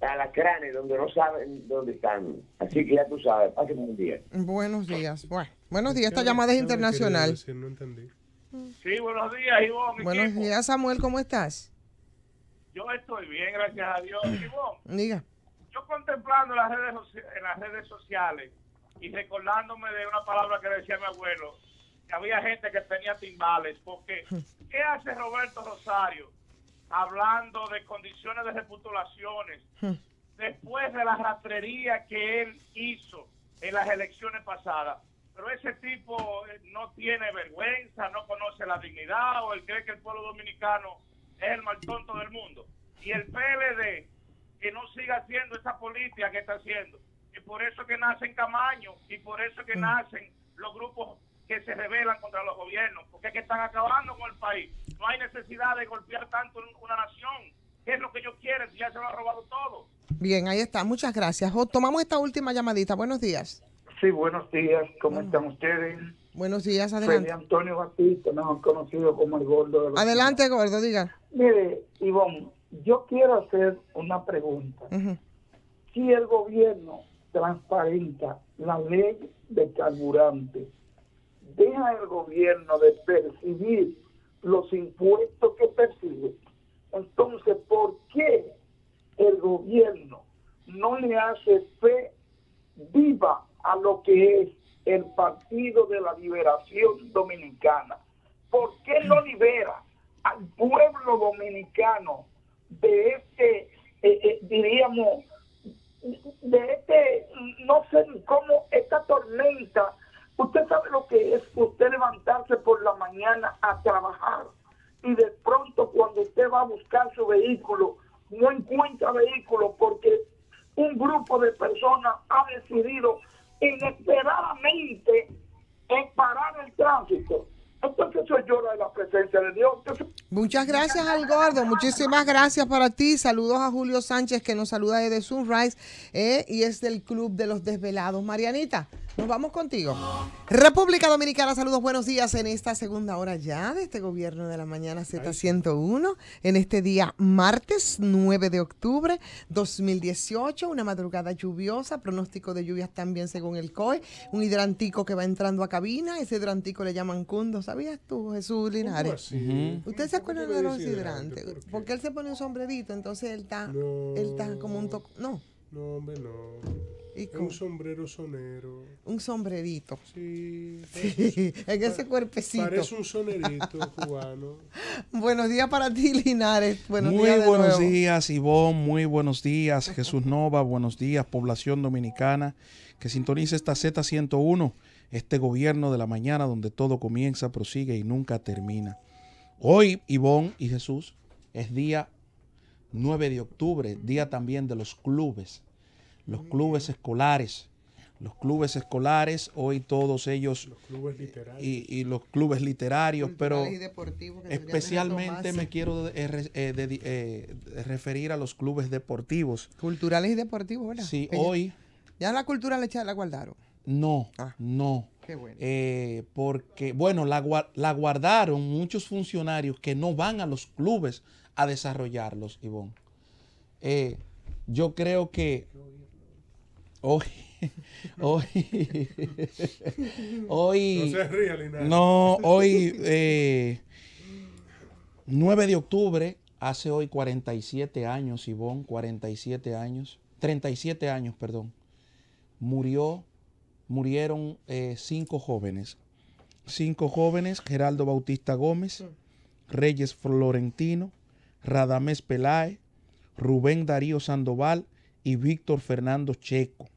alacranes donde no saben dónde están. Así que ya tú sabes, pasen un día. Buenos días. Buenos días, esta llamada es internacional. No entendí. Sí, buenos días, Ivonne. Buenos días, Samuel, ¿cómo estás? Yo estoy bien, gracias a Dios. Ivonne, Diga. yo contemplando en las redes sociales y recordándome de una palabra que decía mi abuelo, que había gente que tenía timbales, porque ¿qué hace Roberto Rosario hablando de condiciones de reputulaciones después de la rastrería que él hizo en las elecciones pasadas? Pero ese tipo no tiene vergüenza, no conoce la dignidad, o él cree que el pueblo dominicano es el mal tonto del mundo. Y el PLD, que no siga haciendo esa política que está haciendo. Y por eso que nacen Camaño, y por eso que nacen los grupos que se rebelan contra los gobiernos, porque es que están acabando con el país. No hay necesidad de golpear tanto una nación. ¿Qué es lo que ellos quieren? Ya se lo ha robado todo. Bien, ahí está. Muchas gracias. Tomamos esta última llamadita. Buenos días. Sí, buenos días. ¿Cómo están ustedes? Buenos días, adelante. Soy Antonio Batista, mejor conocido como el Gordo de los Adelante, Días. Gordo, diga. Mire, Ivonne, yo quiero hacer una pregunta. Si el gobierno transparenta la ley de carburante, deja el gobierno de percibir los impuestos que percibe, entonces, ¿por qué el gobierno no le hace fe viva a lo que es el Partido de la Liberación Dominicana? ¿Por qué no libera al pueblo dominicano de diríamos, no sé ni cómo, esta tormenta? Usted sabe lo que es usted levantarse por la mañana a trabajar y de pronto cuando usted va a buscar su vehículo no encuentra vehículo porque un grupo de personas ha decidido inesperadamente parar el tránsito. Entonces eso llora de la presencia de Dios. Muchas gracias al Gordo, muchísimas gracias para ti. Saludos a Julio Sánchez que nos saluda desde Sunrise y es del Club de los Desvelados. Marianita, nos vamos contigo. República Dominicana, saludos, buenos días en esta segunda hora ya de este gobierno de la mañana Z101, en este día martes 9 de octubre 2018, una madrugada lluviosa, pronóstico de lluvias también según el COE, un hidrantico que va entrando a cabina, ese hidrantico le llaman cundo, ¿sabías tú, Jesús Linares? ¿Usted se acuerda de los hidrantes? Porque él se pone un sombrerito, entonces él está como un toco, no. No, hombre, no. Es un sombrero sonero. Un sombrerito. Sí. En ese cuerpecito. Parece un sonerito cubano. Buenos días para ti, Linares. Muy buenos días, Ivonne. Muy buenos días, Jesús Nova. Buenos días, población dominicana que sintoniza esta Z101, este gobierno de la mañana donde todo comienza, prosigue y nunca termina. Hoy, Ivonne y Jesús, es día 9 de octubre, día también de los clubes. Los clubes escolares. Los clubes escolares, hoy todos ellos. Los clubes literarios. Y los clubes literarios, pero especialmente me quiero referir a los clubes deportivos. Culturales y deportivos, ¿verdad? Sí, hoy. ¿Ya la cultura la guardaron? No, no. Qué bueno. Porque, bueno, la guardaron muchos funcionarios que no van a los clubes a desarrollarlos, Ivonne. Yo creo que hoy no se ría, Linares. No, hoy 9 de octubre, hace hoy 47 años, Ivonne, 37 años, perdón, murieron 5 jóvenes. 5 jóvenes, Geraldo Bautista Gómez, Reyes Florentino, Radamés Peláez, Rubén Darío Sandoval y Víctor Fernando Checo.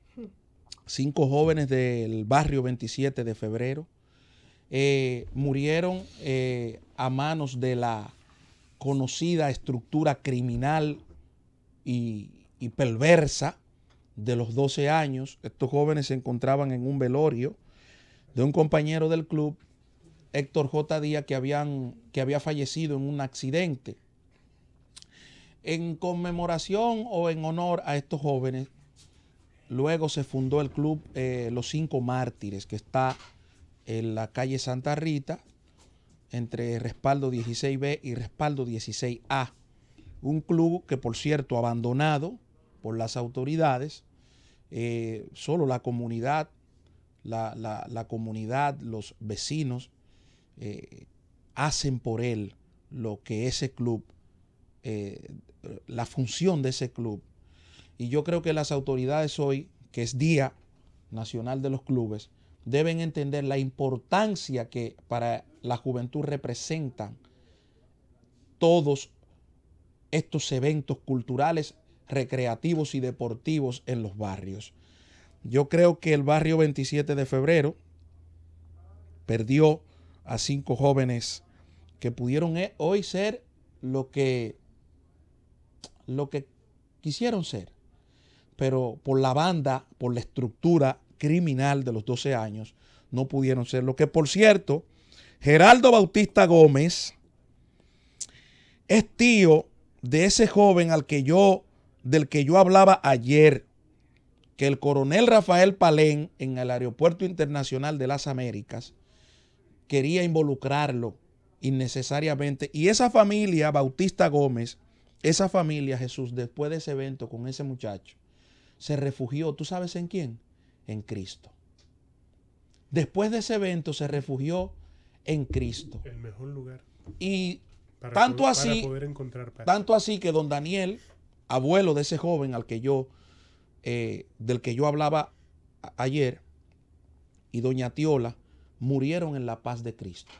5 jóvenes del barrio 27 de febrero murieron a manos de la conocida estructura criminal y perversa de los 12 años. Estos jóvenes se encontraban en un velorio de un compañero del club, Héctor J. Díaz, que había fallecido en un accidente. En conmemoración o en honor a estos jóvenes, luego se fundó el club Los 5 Mártires, que está en la calle Santa Rita, entre Respaldo 16B y Respaldo 16A. Un club que, por cierto, abandonado por las autoridades, solo la comunidad, la comunidad, los vecinos, hacen por él lo que ese club, la función de ese club. Y yo creo que las autoridades hoy, que es día nacional de los clubes deben entender la importancia que para la juventud representan todos estos eventos culturales, recreativos y deportivos en los barrios. Yo creo que el barrio 27 de febrero perdió a 5 jóvenes que pudieron hoy ser lo que quisieron ser, pero por la banda, por la estructura criminal de los 12 años, no pudieron ser. Lo que, por cierto, Geraldo Bautista Gómez es tío de ese joven del que yo hablaba ayer, que el coronel Rafael Palén en el Aeropuerto Internacional de las Américas quería involucrarlo innecesariamente. Y esa familia, Bautista Gómez, esa familia, Jesús, después de ese evento con ese muchacho, se refugió, ¿tú sabes en quién? En Cristo. Después de ese evento se refugió en Cristo. El mejor lugar. Y para tanto poder encontrar paz. Tanto así que don Daniel, abuelo de ese joven del que yo hablaba ayer, y doña Tiola, murieron en la paz de Cristo.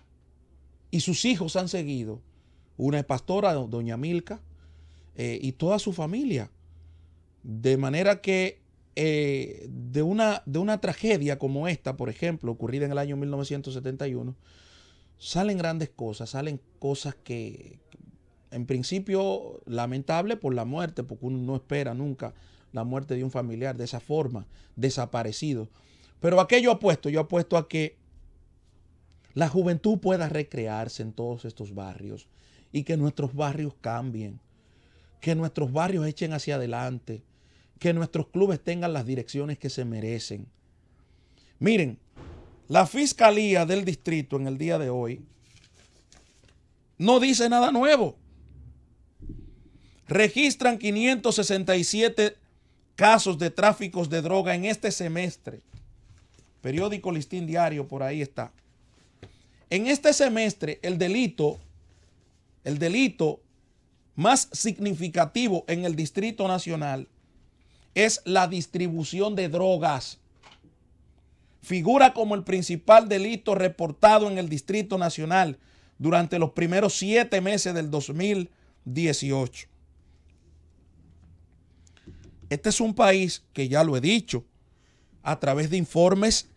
Y sus hijos han seguido. Una es pastora, doña Milka, y toda su familia. De manera que de una tragedia como esta, por ejemplo, ocurrida en el año 1971, salen grandes cosas, salen cosas que en principio lamentable por la muerte, porque uno no espera nunca la muerte de un familiar de esa forma, desaparecido. Pero ¿a qué yo apuesto? Yo apuesto a que la juventud pueda recrearse en todos estos barrios y que nuestros barrios cambien, que nuestros barrios echen hacia adelante, que nuestros clubes tengan las direcciones que se merecen. Miren, la Fiscalía del Distrito en el día de hoy no dice nada nuevo. Registran 567 casos de tráficos de droga en este semestre. Periódico Listín Diario, por ahí está. En este semestre, el delito más significativo en el Distrito Nacional es la distribución de drogas. Figura como el principal delito reportado en el Distrito Nacional durante los primeros 7 meses del 2018. Este es un país que, ya lo he dicho, a través de informes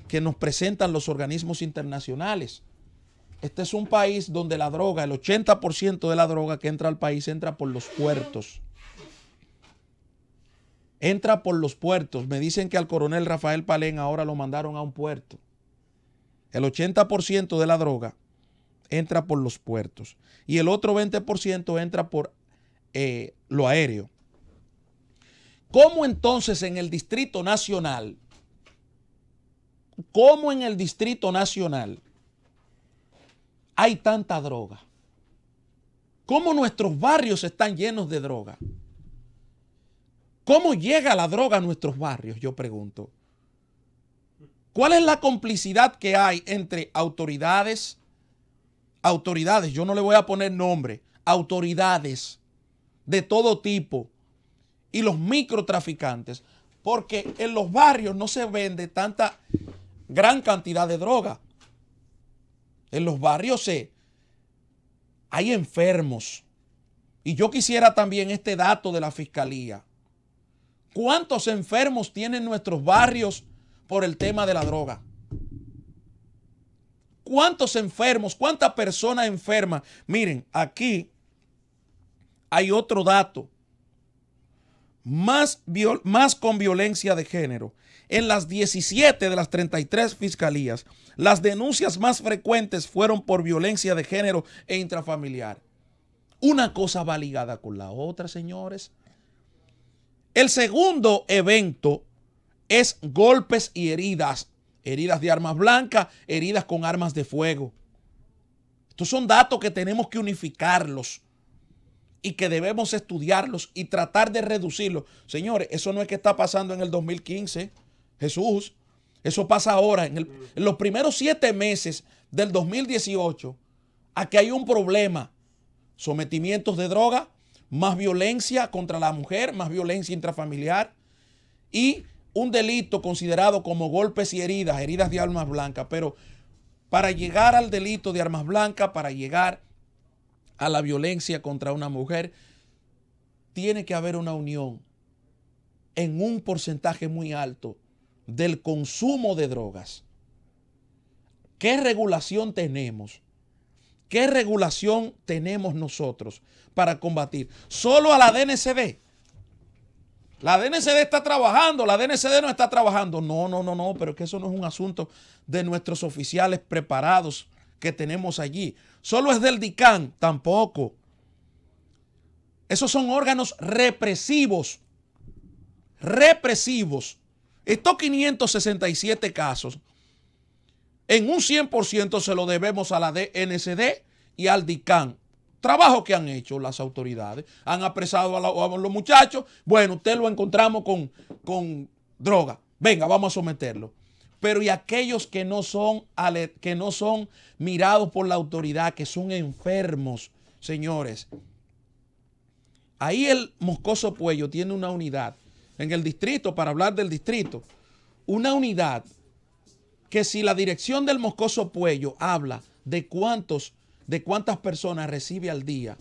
que nos presentan los organismos internacionales. Este es un país donde la droga, el 80% de la droga que entra al país entra por los puertos. Entra por los puertos. Me dicen que al coronel Rafael Palén ahora lo mandaron a un puerto. El 80% de la droga entra por los puertos. Y el otro 20% entra por lo aéreo. ¿Cómo entonces en el Distrito Nacional? ¿Cómo en el Distrito Nacional hay tanta droga? ¿Cómo nuestros barrios están llenos de droga? ¿Cómo llega la droga a nuestros barrios? Yo pregunto. ¿Cuál es la complicidad que hay entre autoridades, yo no le voy a poner nombre, autoridades de todo tipo y los microtraficantes? Porque en los barrios no se vende tanta gran cantidad de droga. En los barrios hay enfermos. Y yo quisiera también este dato de la Fiscalía. ¿Cuántos enfermos tienen nuestros barrios por el tema de la droga? ¿Cuántos enfermos? ¿Cuántas personas enfermas? Miren, aquí hay otro dato. Más con violencia de género. En las 17 de las 33 fiscalías, las denuncias más frecuentes fueron por violencia de género e intrafamiliar. Una cosa va ligada con la otra, señores. El segundo evento es golpes y heridas. Heridas de armas blancas, heridas con armas de fuego. Estos son datos que tenemos que unificarlos y que debemos estudiarlos y tratar de reducirlos. Señores, eso no es que está pasando en el 2015, Jesús. Eso pasa ahora, en los primeros 7 meses del 2018. Aquí hay un problema. Sometimientos de droga, más violencia contra la mujer, más violencia intrafamiliar y un delito considerado como golpes y heridas, heridas de armas blancas, pero para llegar al delito de armas blancas, para llegar a la violencia contra una mujer, tiene que haber una unión en un porcentaje muy alto del consumo de drogas. ¿Qué regulación tenemos? ¿Qué regulación tenemos nosotros para combatir? Solo a la DNCD. La DNCD está trabajando, la DNCD no está trabajando. No, pero es que eso no es un asunto de nuestros oficiales preparados que tenemos allí. Solo es del DICAN, tampoco. Esos son órganos represivos. Represivos. Estos 567 casos, en un 100% se lo debemos a la DNCD y al DICAN. Trabajo que han hecho las autoridades. Han apresado a los muchachos. Bueno, usted lo encontramos con droga. Venga, vamos a someterlo. Pero y aquellos que no son mirados por la autoridad, que son enfermos, señores. Ahí el Moscoso Puello tiene una unidad en el distrito, para hablar del distrito, una unidad que si la dirección del Moscoso Puello habla de cuántas personas recibe al día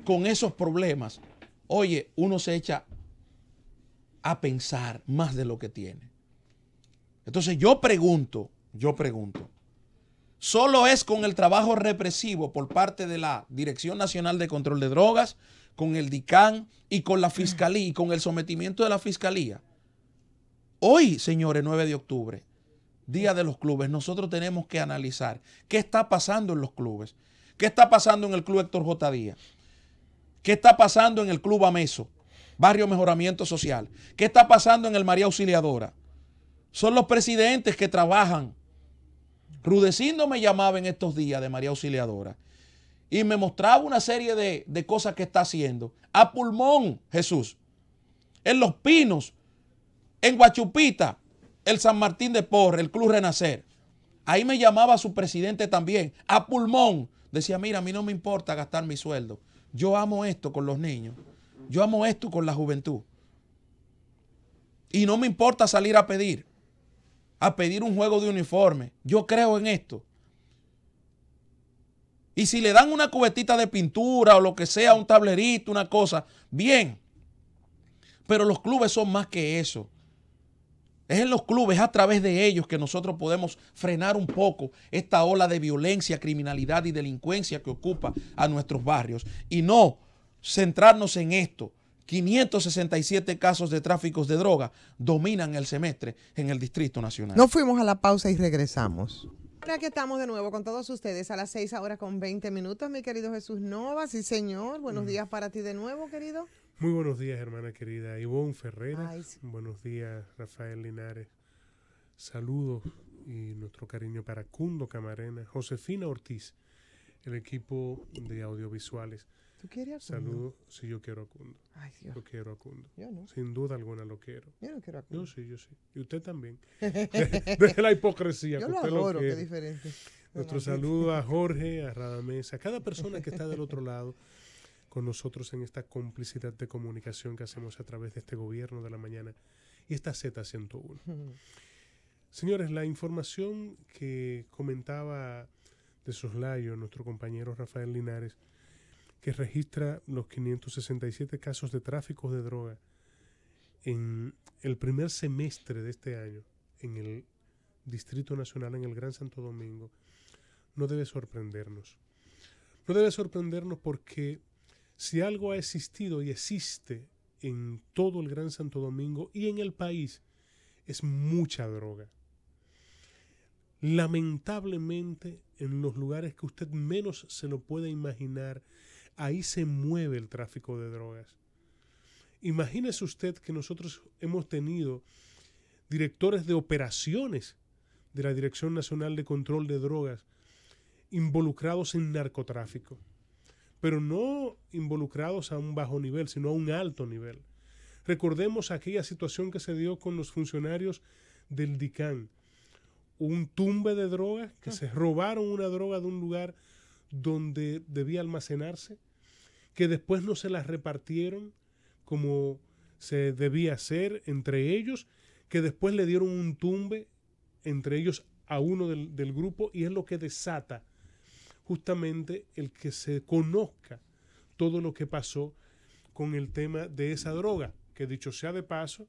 con esos problemas, oye, uno se echa a pensar más de lo que tiene. Entonces yo pregunto, ¿solo es con el trabajo represivo por parte de la Dirección Nacional de Control de Drogas, con el DICAN y con la Fiscalía y con el sometimiento de la Fiscalía? Hoy, señores, 9 de octubre, Día de los Clubes, nosotros tenemos que analizar qué está pasando en los clubes, qué está pasando en el Club Héctor J. Díaz, qué está pasando en el Club Ameso, Barrio Mejoramiento Social, qué está pasando en el María Auxiliadora. Son los presidentes que trabajan. Rudecindo me llamaba en estos días de María Auxiliadora y me mostraba una serie de cosas que está haciendo. A pulmón, Jesús. En Los Pinos, en Guachupita, el San Martín de Porres, el Club Renacer. Ahí me llamaba su presidente también, a pulmón. Decía, mira, a mí no me importa gastar mi sueldo. Yo amo esto con los niños. Yo amo esto con la juventud. Y no me importa salir a pedir un juego de uniforme. Yo creo en esto. Y si le dan una cubetita de pintura o lo que sea, un tablerito, una cosa, bien. Pero los clubes son más que eso. Es en los clubes, a través de ellos, que nosotros podemos frenar un poco esta ola de violencia, criminalidad y delincuencia que ocupa a nuestros barrios. Y no centrarnos en esto. 567 casos de tráficos de droga dominan el semestre en el Distrito Nacional. Nos fuimos a la pausa y regresamos. Aquí estamos de nuevo con todos ustedes a las 6:20, mi querido Jesús Nova. Sí, señor. Buenos días para ti de nuevo, querido. Muy buenos días, hermana querida Ivonne Ferreira. Sí. Buenos días, Rafael Linares. Saludos y nuestro cariño para Cundo Camarena, Josefina Ortiz, el equipo de audiovisuales. ¿Tú quieres a Cundo? Saludos, sí, yo quiero a Cundo. Ay, Dios. Yo quiero a Cundo. Yo no. Sin duda alguna lo quiero. Yo no quiero a Cundo. Yo sí. Y usted también. Deje la hipocresía. Yo que lo usted adoro, quiere. qué diferente. Nuestro saludo a Jorge, a Radamés, a cada persona que está del otro lado con nosotros en esta complicidad de comunicación que hacemos a través de este gobierno de la mañana y esta Z101. Señores, la información que comentaba de soslayo nuestro compañero Rafael Linares, que registra los 567 casos de tráfico de droga en el primer semestre de este año en el Distrito Nacional, en el Gran Santo Domingo, no debe sorprendernos. No debe sorprendernos porque si algo ha existido y existe en todo el Gran Santo Domingo y en el país, es mucha droga. Lamentablemente, en los lugares que usted menos se lo puede imaginar, ahí se mueve el tráfico de drogas. Imagínese usted que nosotros hemos tenido directores de operaciones de la Dirección Nacional de Control de Drogas involucrados en narcotráfico, pero no involucrados a un bajo nivel, sino a un alto nivel. Recordemos aquella situación que se dio con los funcionarios del DICAN. Un tumbe de drogas, que se robaron una droga de un lugar donde debía almacenarse, que después no se las repartieron como se debía hacer entre ellos, que después le dieron un tumbe entre ellos a uno del grupo, y es lo que desata justamente el que se conozca todo lo que pasó con el tema de esa droga, que dicho sea de paso,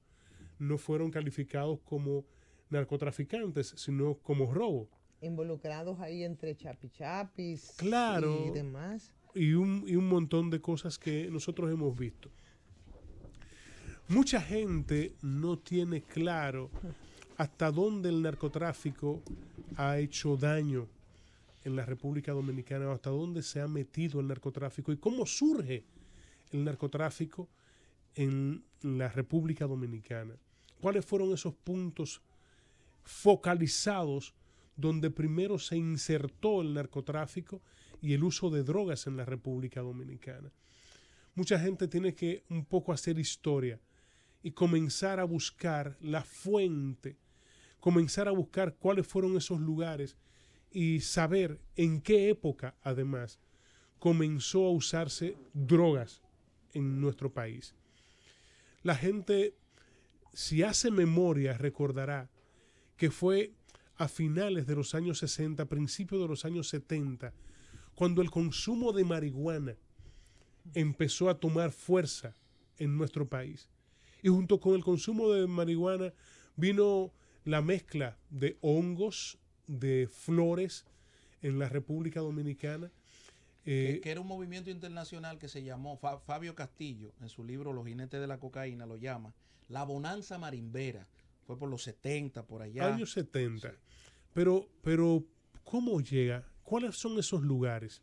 no fueron calificados como narcotraficantes, sino como robo. Involucrados ahí entre chapichapis Claro, y demás. Y un montón de cosas que nosotros hemos visto. Mucha gente no tiene claro hasta dónde el narcotráfico ha hecho daño en la República Dominicana, o hasta dónde se ha metido el narcotráfico y cómo surge el narcotráfico en la República Dominicana. ¿Cuáles fueron esos puntos focalizados donde primero se insertó el narcotráfico y el uso de drogas en la República Dominicana? Mucha gente tiene que un poco hacer historia y comenzar a buscar la fuente, comenzar a buscar cuáles fueron esos lugares y saber en qué época, además, comenzó a usarse drogas en nuestro país. La gente, si hace memoria, recordará que fue a finales de los años 60, principios de los años 70, cuando el consumo de marihuana empezó a tomar fuerza en nuestro país. Y junto con el consumo de marihuana vino la mezcla de hongos, de flores en la República Dominicana. Que era un movimiento internacional que se llamó, Fabio Castillo, en su libro Los jinetes de la cocaína, lo llama la bonanza marimbera. Fue por los 70, por allá. Años 70. Sí. Pero, ¿cómo llega? ¿Cuáles son esos lugares?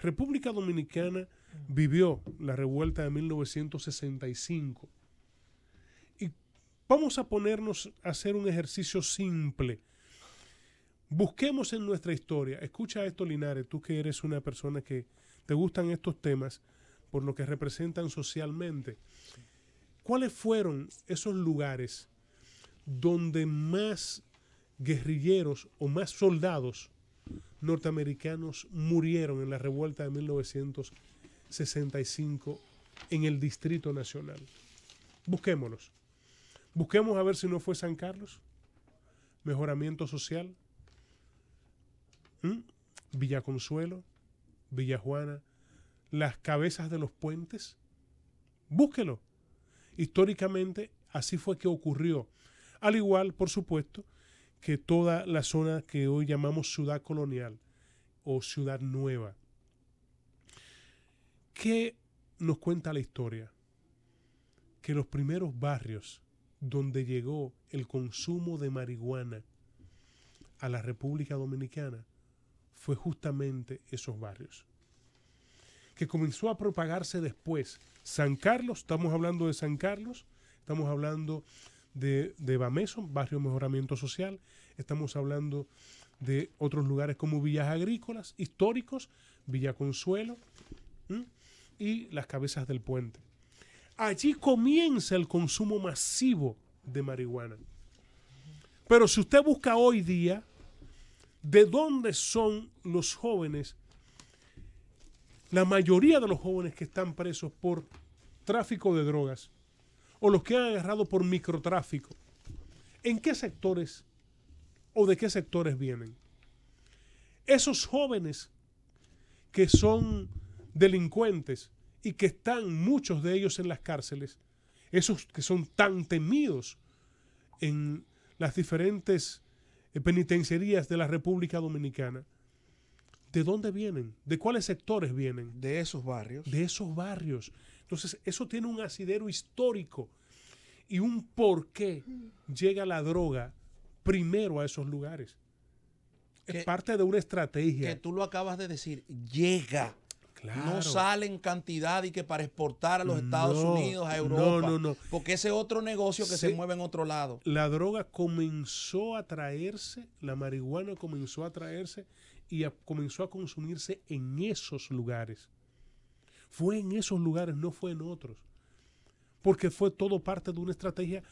República Dominicana vivió la revuelta de 1965. Y vamos a ponernos a hacer un ejercicio simple. Busquemos en nuestra historia. Escucha esto, Linares, tú que eres una persona que te gustan estos temas por lo que representan socialmente. ¿Cuáles fueron esos lugares donde más guerrilleros o más soldados norteamericanos murieron en la revuelta de 1965 en el Distrito Nacional? Busquémoslos. Busquemos a ver si no fue San Carlos, Mejoramiento Social, Villa Consuelo, Villa Juana, las Cabezas de los Puentes. Búsquelo. Históricamente así fue que ocurrió. Al igual, por supuesto, que toda la zona que hoy llamamos Ciudad Colonial o Ciudad Nueva. ¿Qué nos cuenta la historia? Que los primeros barrios donde llegó el consumo de marihuana a la República Dominicana fue justamente esos barrios. Que comenzó a propagarse después. San Carlos, estamos hablando de San Carlos, estamos hablando de Bameso, Barrio Mejoramiento Social, estamos hablando de otros lugares como Villas Agrícolas, históricos, Villa Consuelo y las Cabezas del Puente. Allí comienza el consumo masivo de marihuana. Pero si usted busca hoy día, ¿de dónde son los jóvenes? La mayoría de los jóvenes que están presos por tráfico de drogas o los que han agarrado por microtráfico, ¿en qué sectores o de qué sectores vienen? Esos jóvenes que son delincuentes y que están muchos de ellos en las cárceles, esos que son tan temidos en las diferentes penitenciarías de la República Dominicana, ¿de dónde vienen? ¿De cuáles sectores vienen? De esos barrios. De esos barrios. Entonces, eso tiene un asidero histórico y un por qué llega la droga primero a esos lugares. Es parte de una estrategia. Que tú lo acabas de decir, llega. Claro. No sale en cantidad y que para exportar a los Estados Unidos, a Europa. No. Porque ese es otro negocio que se mueve en otro lado. La droga comenzó a traerse, la marihuana comenzó a traerse y comenzó a consumirse en esos lugares. Fue en esos lugares, no fue en otros. Porque fue todo parte de una estrategia.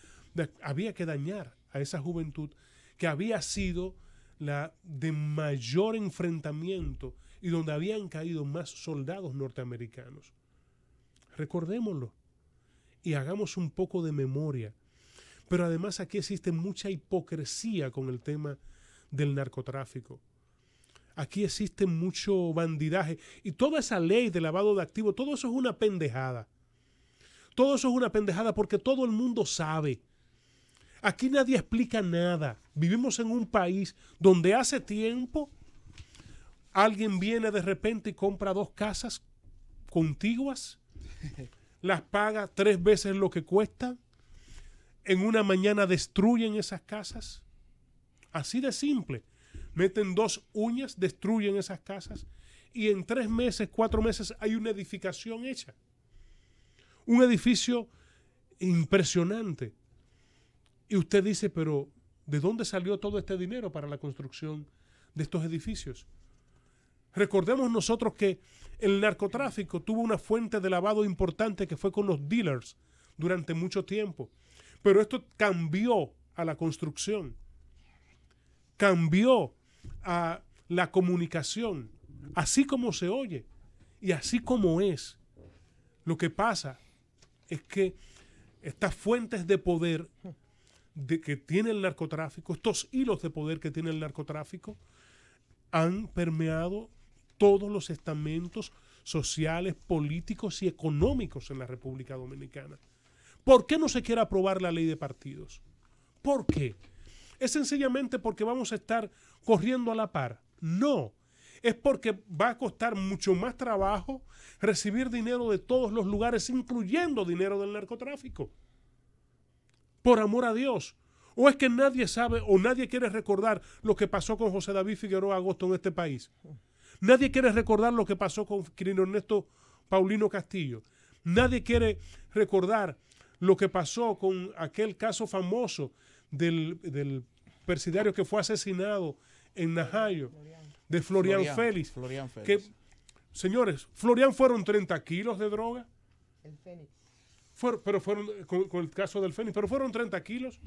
Había que dañar a esa juventud que había sido la de mayor enfrentamiento y donde habían caído más soldados norteamericanos. Recordémoslo. y hagamos un poco de memoria. Pero además aquí existe mucha hipocresía con el tema del narcotráfico. Aquí existe mucho bandidaje y toda esa ley de lavado de activos, todo eso es una pendejada. Todo eso es una pendejada porque todo el mundo sabe. Aquí nadie explica nada. Vivimos en un país donde hace tiempo alguien viene de repente y compra 2 casas contiguas, las paga 3 veces lo que cuestan, en una mañana destruyen esas casas. Así de simple. Meten 2 uñas, destruyen esas casas y en 3 meses, 4 meses hay una edificación hecha. Un edificio impresionante. Y usted dice, pero ¿de dónde salió todo este dinero para la construcción de estos edificios? Recordemos nosotros que el narcotráfico tuvo una fuente de lavado importante que fue con los dealers durante mucho tiempo. Pero esto cambió a la construcción, cambió a la comunicación, así como se oye y así como es. Lo que pasa es que estas fuentes de poder que tiene el narcotráfico, estos hilos de poder que tiene el narcotráfico, han permeado todos los estamentos sociales, políticos y económicos en la República Dominicana. ¿Por qué no se quiere aprobar la ley de partidos? ¿Por qué? ¿Es sencillamente porque vamos a estar corriendo a la par? No, es porque va a costar mucho más trabajo recibir dinero de todos los lugares, incluyendo dinero del narcotráfico. Por amor a Dios. ¿O es que nadie sabe o nadie quiere recordar lo que pasó con José David Figueroa Agosto en este país? Nadie quiere recordar lo que pasó con Quirino Ernesto Paulino Castillo. Nadie quiere recordar lo que pasó con aquel caso famoso del presidiario que fue asesinado en Najayo, de Florian Félix. Que, señores, Florian fueron 30 kilos de droga. El Fénix. Pero fueron, con el caso del Fénix, pero fueron 30 kilos.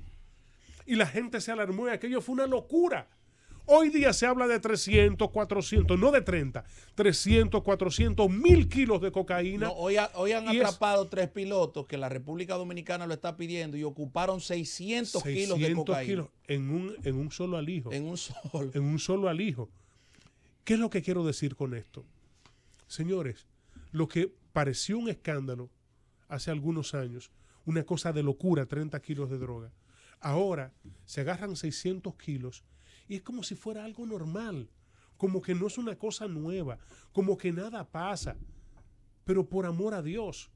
Y la gente se alarmó y aquello fue una locura. Hoy día se habla de 300, 400, no de 30, 300, 400, 1000 kilos de cocaína. No, hoy han atrapado 3 pilotos que la República Dominicana lo está pidiendo y ocuparon 600 kilos de cocaína. Kilos en un solo alijo. En un solo. En un solo alijo. ¿Qué es lo que quiero decir con esto? Señores, lo que pareció un escándalo hace algunos años, una cosa de locura, 30 kilos de droga, ahora se agarran 600 kilos y es como si fuera algo normal, como que no es una cosa nueva, como que nada pasa. Pero por amor a Dios,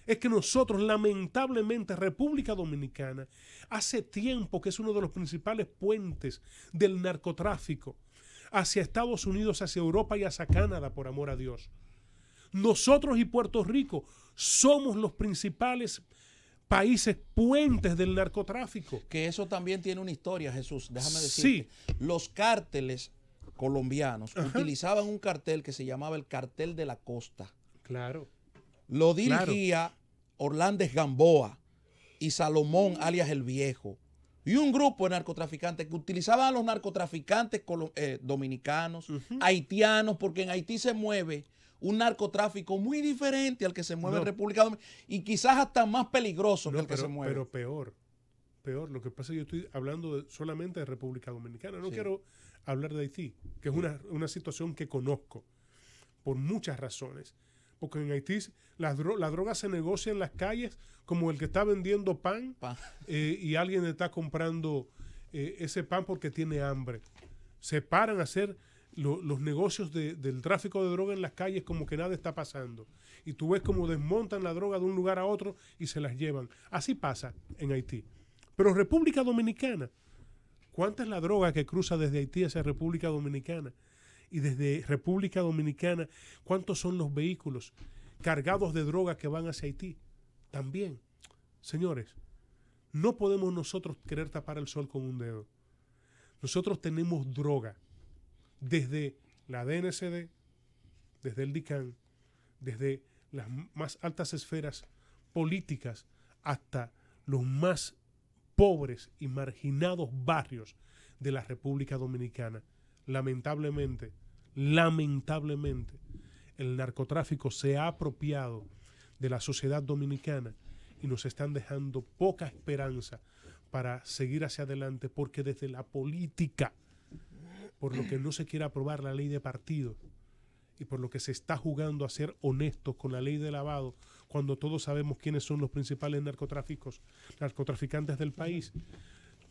es que nosotros lamentablemente, República Dominicana, hace tiempo que es uno de los principales puentes del narcotráfico hacia Estados Unidos, hacia Europa y hacia Canadá, por amor a Dios. Nosotros y Puerto Rico somos los principales países puentes del narcotráfico. Que eso también tiene una historia, Jesús. Déjame decirte. Sí. Los cárteles colombianos utilizaban un cartel que se llamaba el Cartel de la Costa. Claro. Lo dirigía Orlández Gamboa y Salomón alias El Viejo. Y un grupo de narcotraficantes que utilizaban a los narcotraficantes dominicanos, haitianos, porque en Haití se mueve un narcotráfico muy diferente al que se mueve en República Dominicana y quizás hasta más peligroso que el que se mueve. Pero peor. Lo que pasa es que yo estoy hablando solamente de República Dominicana. No quiero hablar de Haití, que es una situación que conozco por muchas razones. Porque en Haití la droga se negocia en las calles como el que está vendiendo pan. Y alguien está comprando ese pan porque tiene hambre. Se paran a hacer los negocios del tráfico de droga en las calles como que nada está pasando. Y tú ves cómo desmontan la droga de un lugar a otro y se las llevan. Así pasa en Haití. Pero República Dominicana, ¿cuánta es la droga que cruza desde Haití hacia República Dominicana? Y desde República Dominicana, ¿cuántos son los vehículos cargados de droga que van hacia Haití? También, señores, no podemos nosotros querer tapar el sol con un dedo. Nosotros tenemos droga desde la DNCD, desde el DICAN, desde las más altas esferas políticas hasta los más pobres y marginados barrios de la República Dominicana. Lamentablemente, el narcotráfico se ha apropiado de la sociedad dominicana y nos están dejando poca esperanza para seguir hacia adelante, porque desde la política, por lo que no se quiere aprobar la ley de partidos y por lo que se está jugando a ser honestos con la ley de lavado, cuando todos sabemos quiénes son los principales narcotraficantes del país,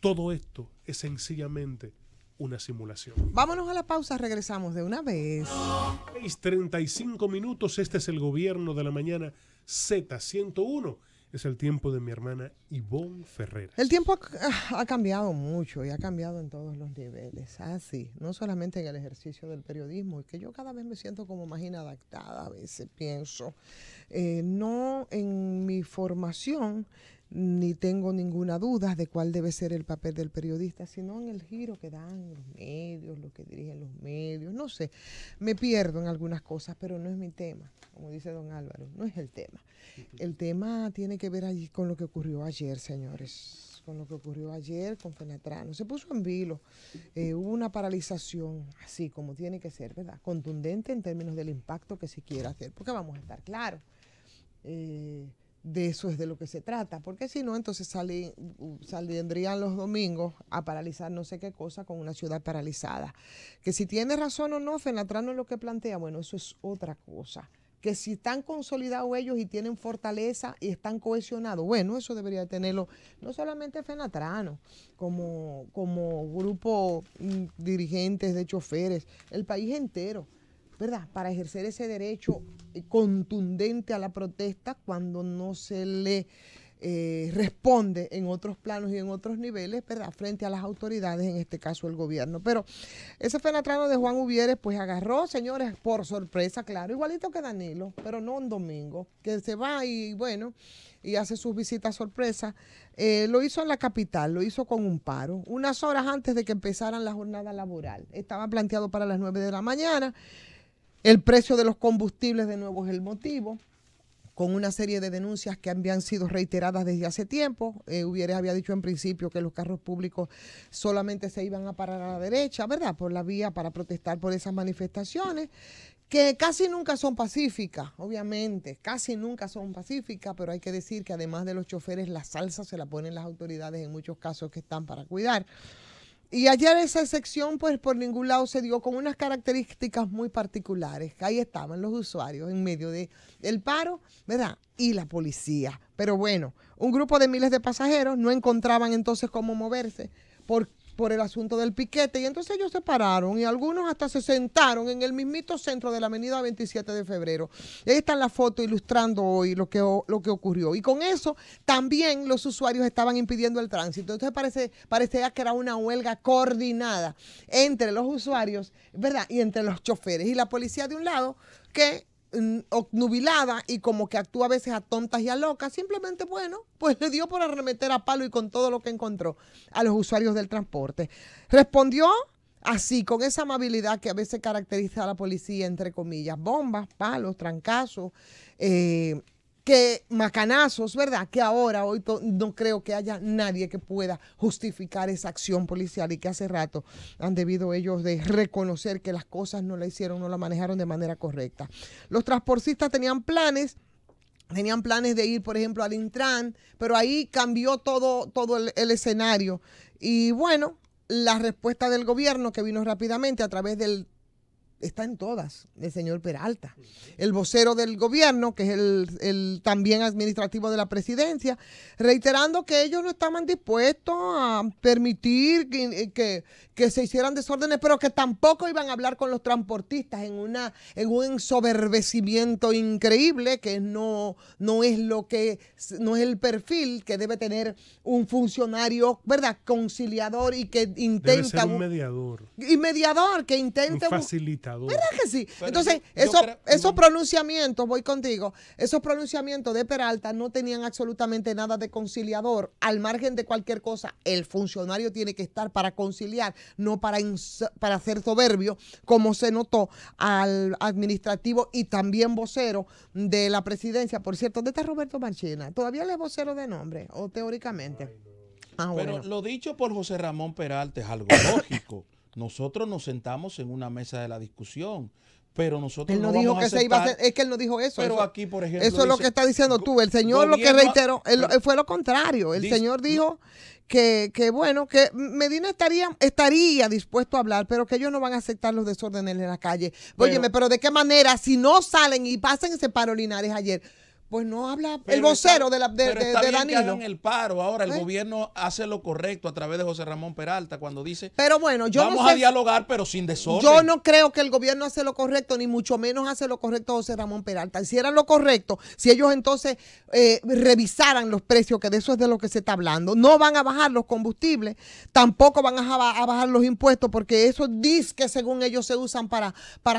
todo esto es sencillamente una simulación. Vámonos a la pausa, regresamos de una vez. 6:35 minutos, este es el Gobierno de la Mañana Z101. Es el tiempo de mi hermana Ivonne Ferreira. El tiempo ha cambiado mucho y ha cambiado en todos los niveles. Así, no solamente en el ejercicio del periodismo, y que yo cada vez me siento como más inadaptada, a veces pienso. No en mi formación, ni tengo ninguna duda de cuál debe ser el papel del periodista, sino en el giro que dan los medios, los que dirigen los medios. No sé, me pierdo en algunas cosas, pero no es mi tema. Como dice don Álvaro, no es el tema. El tema tiene que ver allí con lo que ocurrió ayer, señores. Con lo que ocurrió ayer con Fenatrano. Se puso en vilo. Hubo una paralización, así como tiene que ser, ¿verdad? Contundente en términos del impacto que se quiera hacer. Porque vamos a estar claros. De eso es de lo que se trata. Porque si no, entonces saldrían los domingos a paralizar no sé qué cosa con una ciudad paralizada. Que si tiene razón o no, Fenatrano es lo que plantea, bueno, eso es otra cosa. Que si están consolidados ellos y tienen fortaleza y están cohesionados, bueno, eso debería tenerlo no solamente Fenatrano, como grupo dirigentes de choferes, el país entero, ¿verdad? Para ejercer ese derecho contundente a la protesta cuando no se le responde en otros planos y en otros niveles, ¿verdad? Frente a las autoridades, en este caso el gobierno. Pero ese Fenatrano de Juan Uvieres, pues agarró, señores, por sorpresa, claro, igualito que Danilo, pero no un domingo, que se va y bueno, y hace sus visitas sorpresa. Lo hizo en la capital, lo hizo con un paro, unas horas antes de que empezaran la jornada laboral. Estaba planteado para las 9 de la mañana. El precio de los combustibles de nuevo es el motivo, con una serie de denuncias que habían sido reiteradas desde hace tiempo. Uvieres había dicho en principio que los carros públicos solamente se iban a parar a la derecha, ¿verdad? Por la vía para protestar por esas manifestaciones, que casi nunca son pacíficas, obviamente, casi nunca son pacíficas, pero hay que decir que además de los choferes, la salsa se la ponen las autoridades en muchos casos que están para cuidar. Y ayer esa sección, pues por ningún lado se dio, con unas características muy particulares. Ahí estaban los usuarios en medio del paro, ¿verdad? Y la policía. Pero bueno, un grupo de miles de pasajeros no encontraban entonces cómo moverse por el asunto del piquete, y entonces ellos se pararon y algunos hasta se sentaron en el mismito centro de la avenida 27 de febrero. Y ahí está la foto ilustrando hoy lo que ocurrió. Y con eso también los usuarios estaban impidiendo el tránsito. Entonces parecía que era una huelga coordinada entre los usuarios, ¿verdad? Y entre los choferes. Y la policía de un lado que obnubilada y como que actúa a veces a tontas y a locas, simplemente, bueno, pues le dio por arremeter a palo y con todo lo que encontró a los usuarios del transporte. Respondió así, con esa amabilidad que a veces caracteriza a la policía, entre comillas, bombas, palos, trancazos, que macanazos, ¿verdad? Que ahora, hoy no creo que haya nadie que pueda justificar esa acción policial, y que hace rato han debido ellos de reconocer que las cosas no la hicieron, no la manejaron de manera correcta. Los transportistas tenían planes de ir, por ejemplo, al Intran, pero ahí cambió todo el escenario. Y bueno, la respuesta del gobierno, que vino rápidamente a través está en todas, el señor Peralta, el vocero del gobierno, que es el también administrativo de la presidencia, reiterando que ellos no estaban dispuestos a permitir que se hicieran desórdenes, pero que tampoco iban a hablar con los transportistas en un ensoberbecimiento increíble, que no es el perfil que debe tener un funcionario, ¿verdad?, conciliador, y que intenta... Debe ser un mediador. Y mediador, que intenta... Un facilitador. ¿Verdad que sí? Pero entonces, esos pronunciamientos, voy contigo, esos pronunciamientos de Peralta no tenían absolutamente nada de conciliador. Al margen de cualquier cosa, el funcionario tiene que estar para conciliar, no para ser soberbio, como se notó al administrativo y también vocero de la presidencia. Por cierto, ¿dónde está Roberto Marchena? ¿Todavía él es vocero de nombre, o teóricamente? Pero bueno, lo dicho por José Ramón Peralta es algo lógico. Nosotros nos sentamos en una mesa de la discusión, pero nosotros él no vamos dijo a que se iba a aceptar. hacer, es que él no dijo eso. Pero eso, aquí, por ejemplo, eso es lo dice, que está diciendo tú. El señor lo que reiteró, él fue lo contrario. El señor dijo que bueno, que Medina estaría dispuesto a hablar, pero que ellos no van a aceptar los desórdenes en la calle. Óyeme, pero ¿de qué manera? Si no salen y pasan ese paro Linares ayer, pues no habla el vocero de Danilo. Que hagan el paro. Ahora el gobierno hace lo correcto a través de José Ramón Peralta cuando dice, pero bueno, vamos a dialogar, pero sin desorden. Yo no creo que el gobierno hace lo correcto, ni mucho menos hace lo correcto José Ramón Peralta. Si era lo correcto, si ellos entonces revisaran los precios, que de eso es de lo que se está hablando, no van a bajar los combustibles, tampoco van a bajar los impuestos, porque eso dice que según ellos se usan para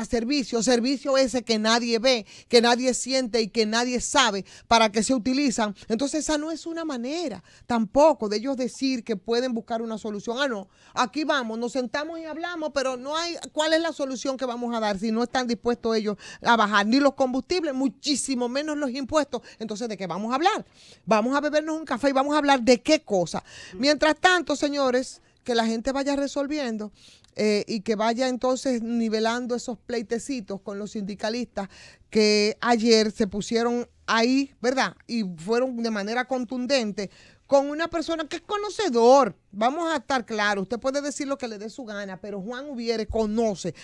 servicio ese que nadie ve, que nadie siente y que nadie sabe para qué se utilizan. Entonces esa no es una manera tampoco de ellos decir que pueden buscar una solución. No, aquí vamos, nos sentamos y hablamos, pero no hay, ¿cuál es la solución que vamos a dar si no están dispuestos ellos a bajar ni los combustibles, muchísimo menos los impuestos? Entonces, ¿de qué vamos a hablar? Vamos a bebernos un café y vamos a hablar de qué cosa. Mientras tanto, señores, que la gente vaya resolviendo y que vaya entonces nivelando esos pleitecitos con los sindicalistas que ayer se pusieron ahí, ¿verdad? Y fueron de manera contundente con una persona que es conocedor. Vamos a estar claros, usted puede decir lo que le dé su gana, pero Juan Ubiere conoce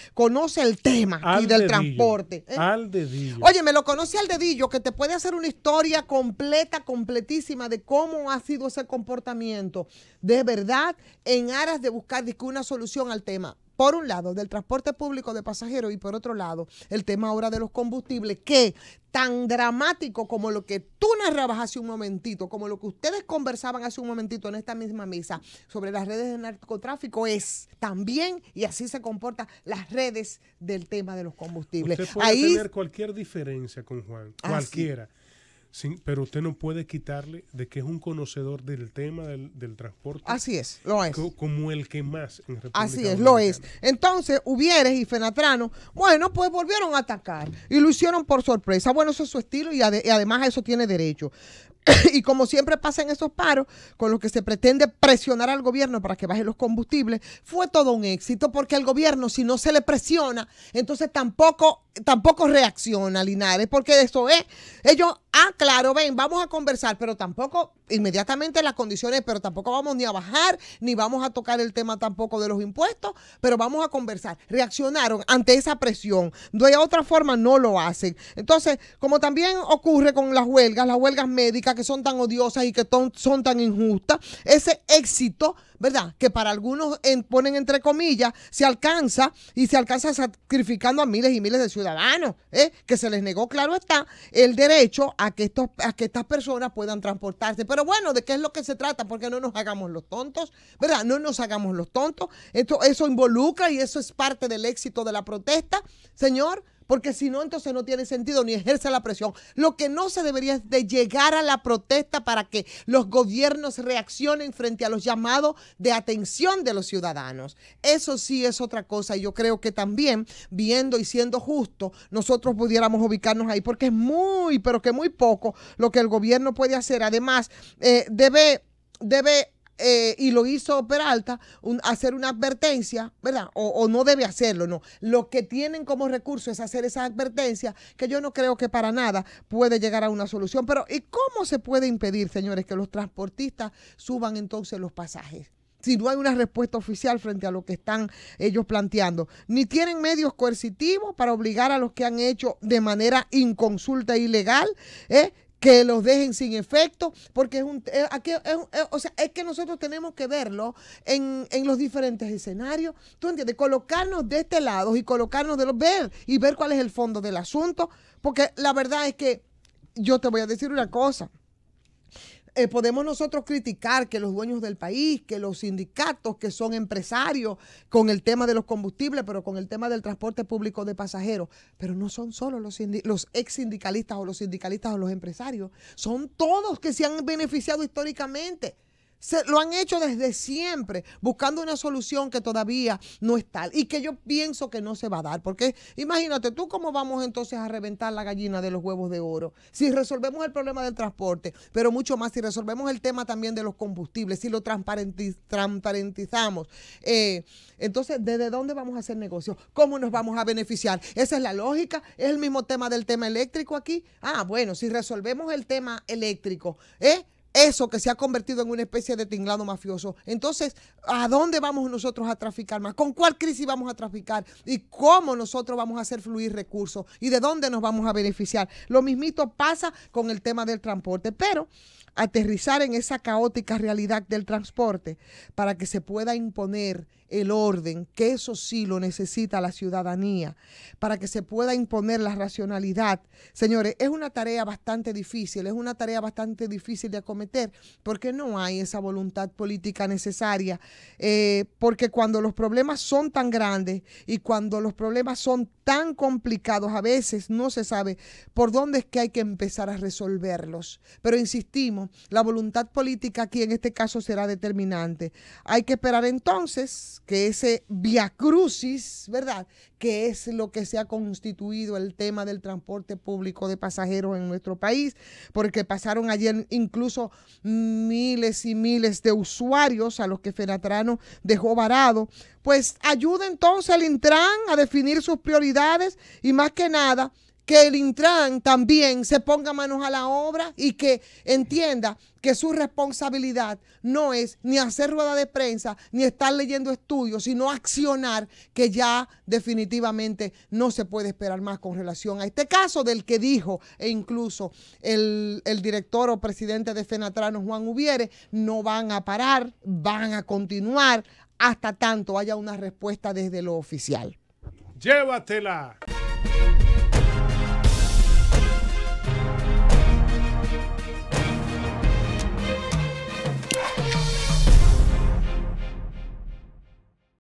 el tema aquí del transporte. Al dedillo. Oye, me lo conoce al dedillo, que te puede hacer una historia completísima de cómo ha sido ese comportamiento de verdad en aras de buscar una solución al tema. Por un lado, del transporte público de pasajeros y por otro lado, el tema ahora de los combustibles, que tan dramático como lo que tú narrabas hace un momentito, como lo que ustedes conversaban hace un momentito en esta misma mesa sobre las redes de narcotráfico, es también, y así se comportan las redes del tema de los combustibles. Usted puede tener cualquier diferencia con Juan, cualquiera. Sí, pero usted no puede quitarle de que es un conocedor del tema del transporte. Así es, lo es. Como el que más en República Así es, Dominicana. lo es. Entonces, Ubieres y Fenatrano, bueno, pues volvieron a atacar y lo hicieron por sorpresa. Bueno, eso es su estilo y además a eso tiene derecho. Y como siempre pasa en esos paros, con los que se pretende presionar al gobierno para que baje los combustibles, fue todo un éxito, porque el gobierno, si no se le presiona, entonces tampoco reacciona, Linares, porque eso es, ellos, claro, ven, vamos a conversar, pero tampoco inmediatamente las condiciones, pero tampoco vamos ni a bajar, ni vamos a tocar el tema tampoco de los impuestos, pero vamos a conversar. Reaccionaron ante esa presión, de otra forma no lo hacen. Entonces, como también ocurre con las huelgas médicas, que son tan odiosas y que son tan injustas, ese éxito, ¿verdad?, que para algunos ponen entre comillas, se alcanza sacrificando a miles y miles de ciudadanos, que se les negó, claro está, el derecho a que estas personas puedan transportarse. Pero bueno, ¿de qué es lo que se trata? Porque no nos hagamos los tontos, ¿verdad? No nos hagamos los tontos. Eso involucra y eso es parte del éxito de la protesta, señor. Porque si no, entonces no tiene sentido ni ejerce la presión. Lo que no se debería es de llegar a la protesta para que los gobiernos reaccionen frente a los llamados de atención de los ciudadanos. Eso sí es otra cosa, y yo creo que también, viendo y siendo justo, nosotros pudiéramos ubicarnos ahí, porque es muy, pero que muy poco lo que el gobierno puede hacer. Además, debe y lo hizo Peralta, hacer una advertencia, ¿verdad? O no debe hacerlo, no. Lo que tienen como recurso es hacer esa advertencia, que yo no creo que para nada puede llegar a una solución. Pero ¿y cómo se puede impedir, señores, que los transportistas suban entonces los pasajes? Si no hay una respuesta oficial frente a lo que están ellos planteando. Ni tienen medios coercitivos para obligar a los que han hecho de manera inconsulta e ilegal, que los dejen sin efecto, porque es que nosotros tenemos que verlo en los diferentes escenarios. ¿Tú entiendes? Colocarnos de este lado y colocarnos ver cuál es el fondo del asunto, porque la verdad es que yo te voy a decir una cosa. Podemos nosotros criticar que los dueños del país, que los sindicatos, que son empresarios con el tema de los combustibles, pero con el tema del transporte público de pasajeros, pero no son solo los ex sindicalistas o los sindicalistas o los empresarios, son todos que se han beneficiado históricamente. Lo han hecho desde siempre, buscando una solución que todavía no es tal y que yo pienso que no se va a dar. Porque imagínate tú cómo vamos entonces a reventar la gallina de los huevos de oro. Si resolvemos el problema del transporte, pero mucho más, si resolvemos el tema también de los combustibles, si lo transparentizamos, entonces, ¿desde dónde vamos a hacer negocio? ¿Cómo nos vamos a beneficiar? Esa es la lógica. Es el mismo tema del tema eléctrico aquí. Ah, bueno, si resolvemos el tema eléctrico, eso que se ha convertido en una especie de tinglado mafioso. Entonces, ¿a dónde vamos nosotros a traficar más? ¿Con cuál crisis vamos a traficar? ¿Y cómo nosotros vamos a hacer fluir recursos? ¿Y de dónde nos vamos a beneficiar? Lo mismito pasa con el tema del transporte, pero aterrizar en esa caótica realidad del transporte para que se pueda imponer el orden, que eso sí lo necesita la ciudadanía, para que se pueda imponer la racionalidad. Señores, es una tarea bastante difícil, de acometer, porque no hay esa voluntad política necesaria, porque cuando los problemas son tan grandes y cuando los problemas son tan complicados, a veces no se sabe por dónde es que hay que empezar a resolverlos. Pero insistimos, la voluntad política aquí en este caso será determinante. Hay que esperar entonces que ese viacrucis, ¿verdad?, que es lo que se ha constituido el tema del transporte público de pasajeros en nuestro país, porque pasaron ayer incluso miles y miles de usuarios a los que Fenatrano dejó varado, pues ayuda entonces al Intran a definir sus prioridades y más que nada que el Intran también se ponga manos a la obra y que entienda que su responsabilidad no es ni hacer rueda de prensa ni estar leyendo estudios, sino accionar, que ya definitivamente no se puede esperar más con relación a este caso del que dijo e incluso el director o presidente de Fenatrano, Juan Ubiere, no van a parar, van a continuar hasta tanto haya una respuesta desde lo oficial. Llévatela.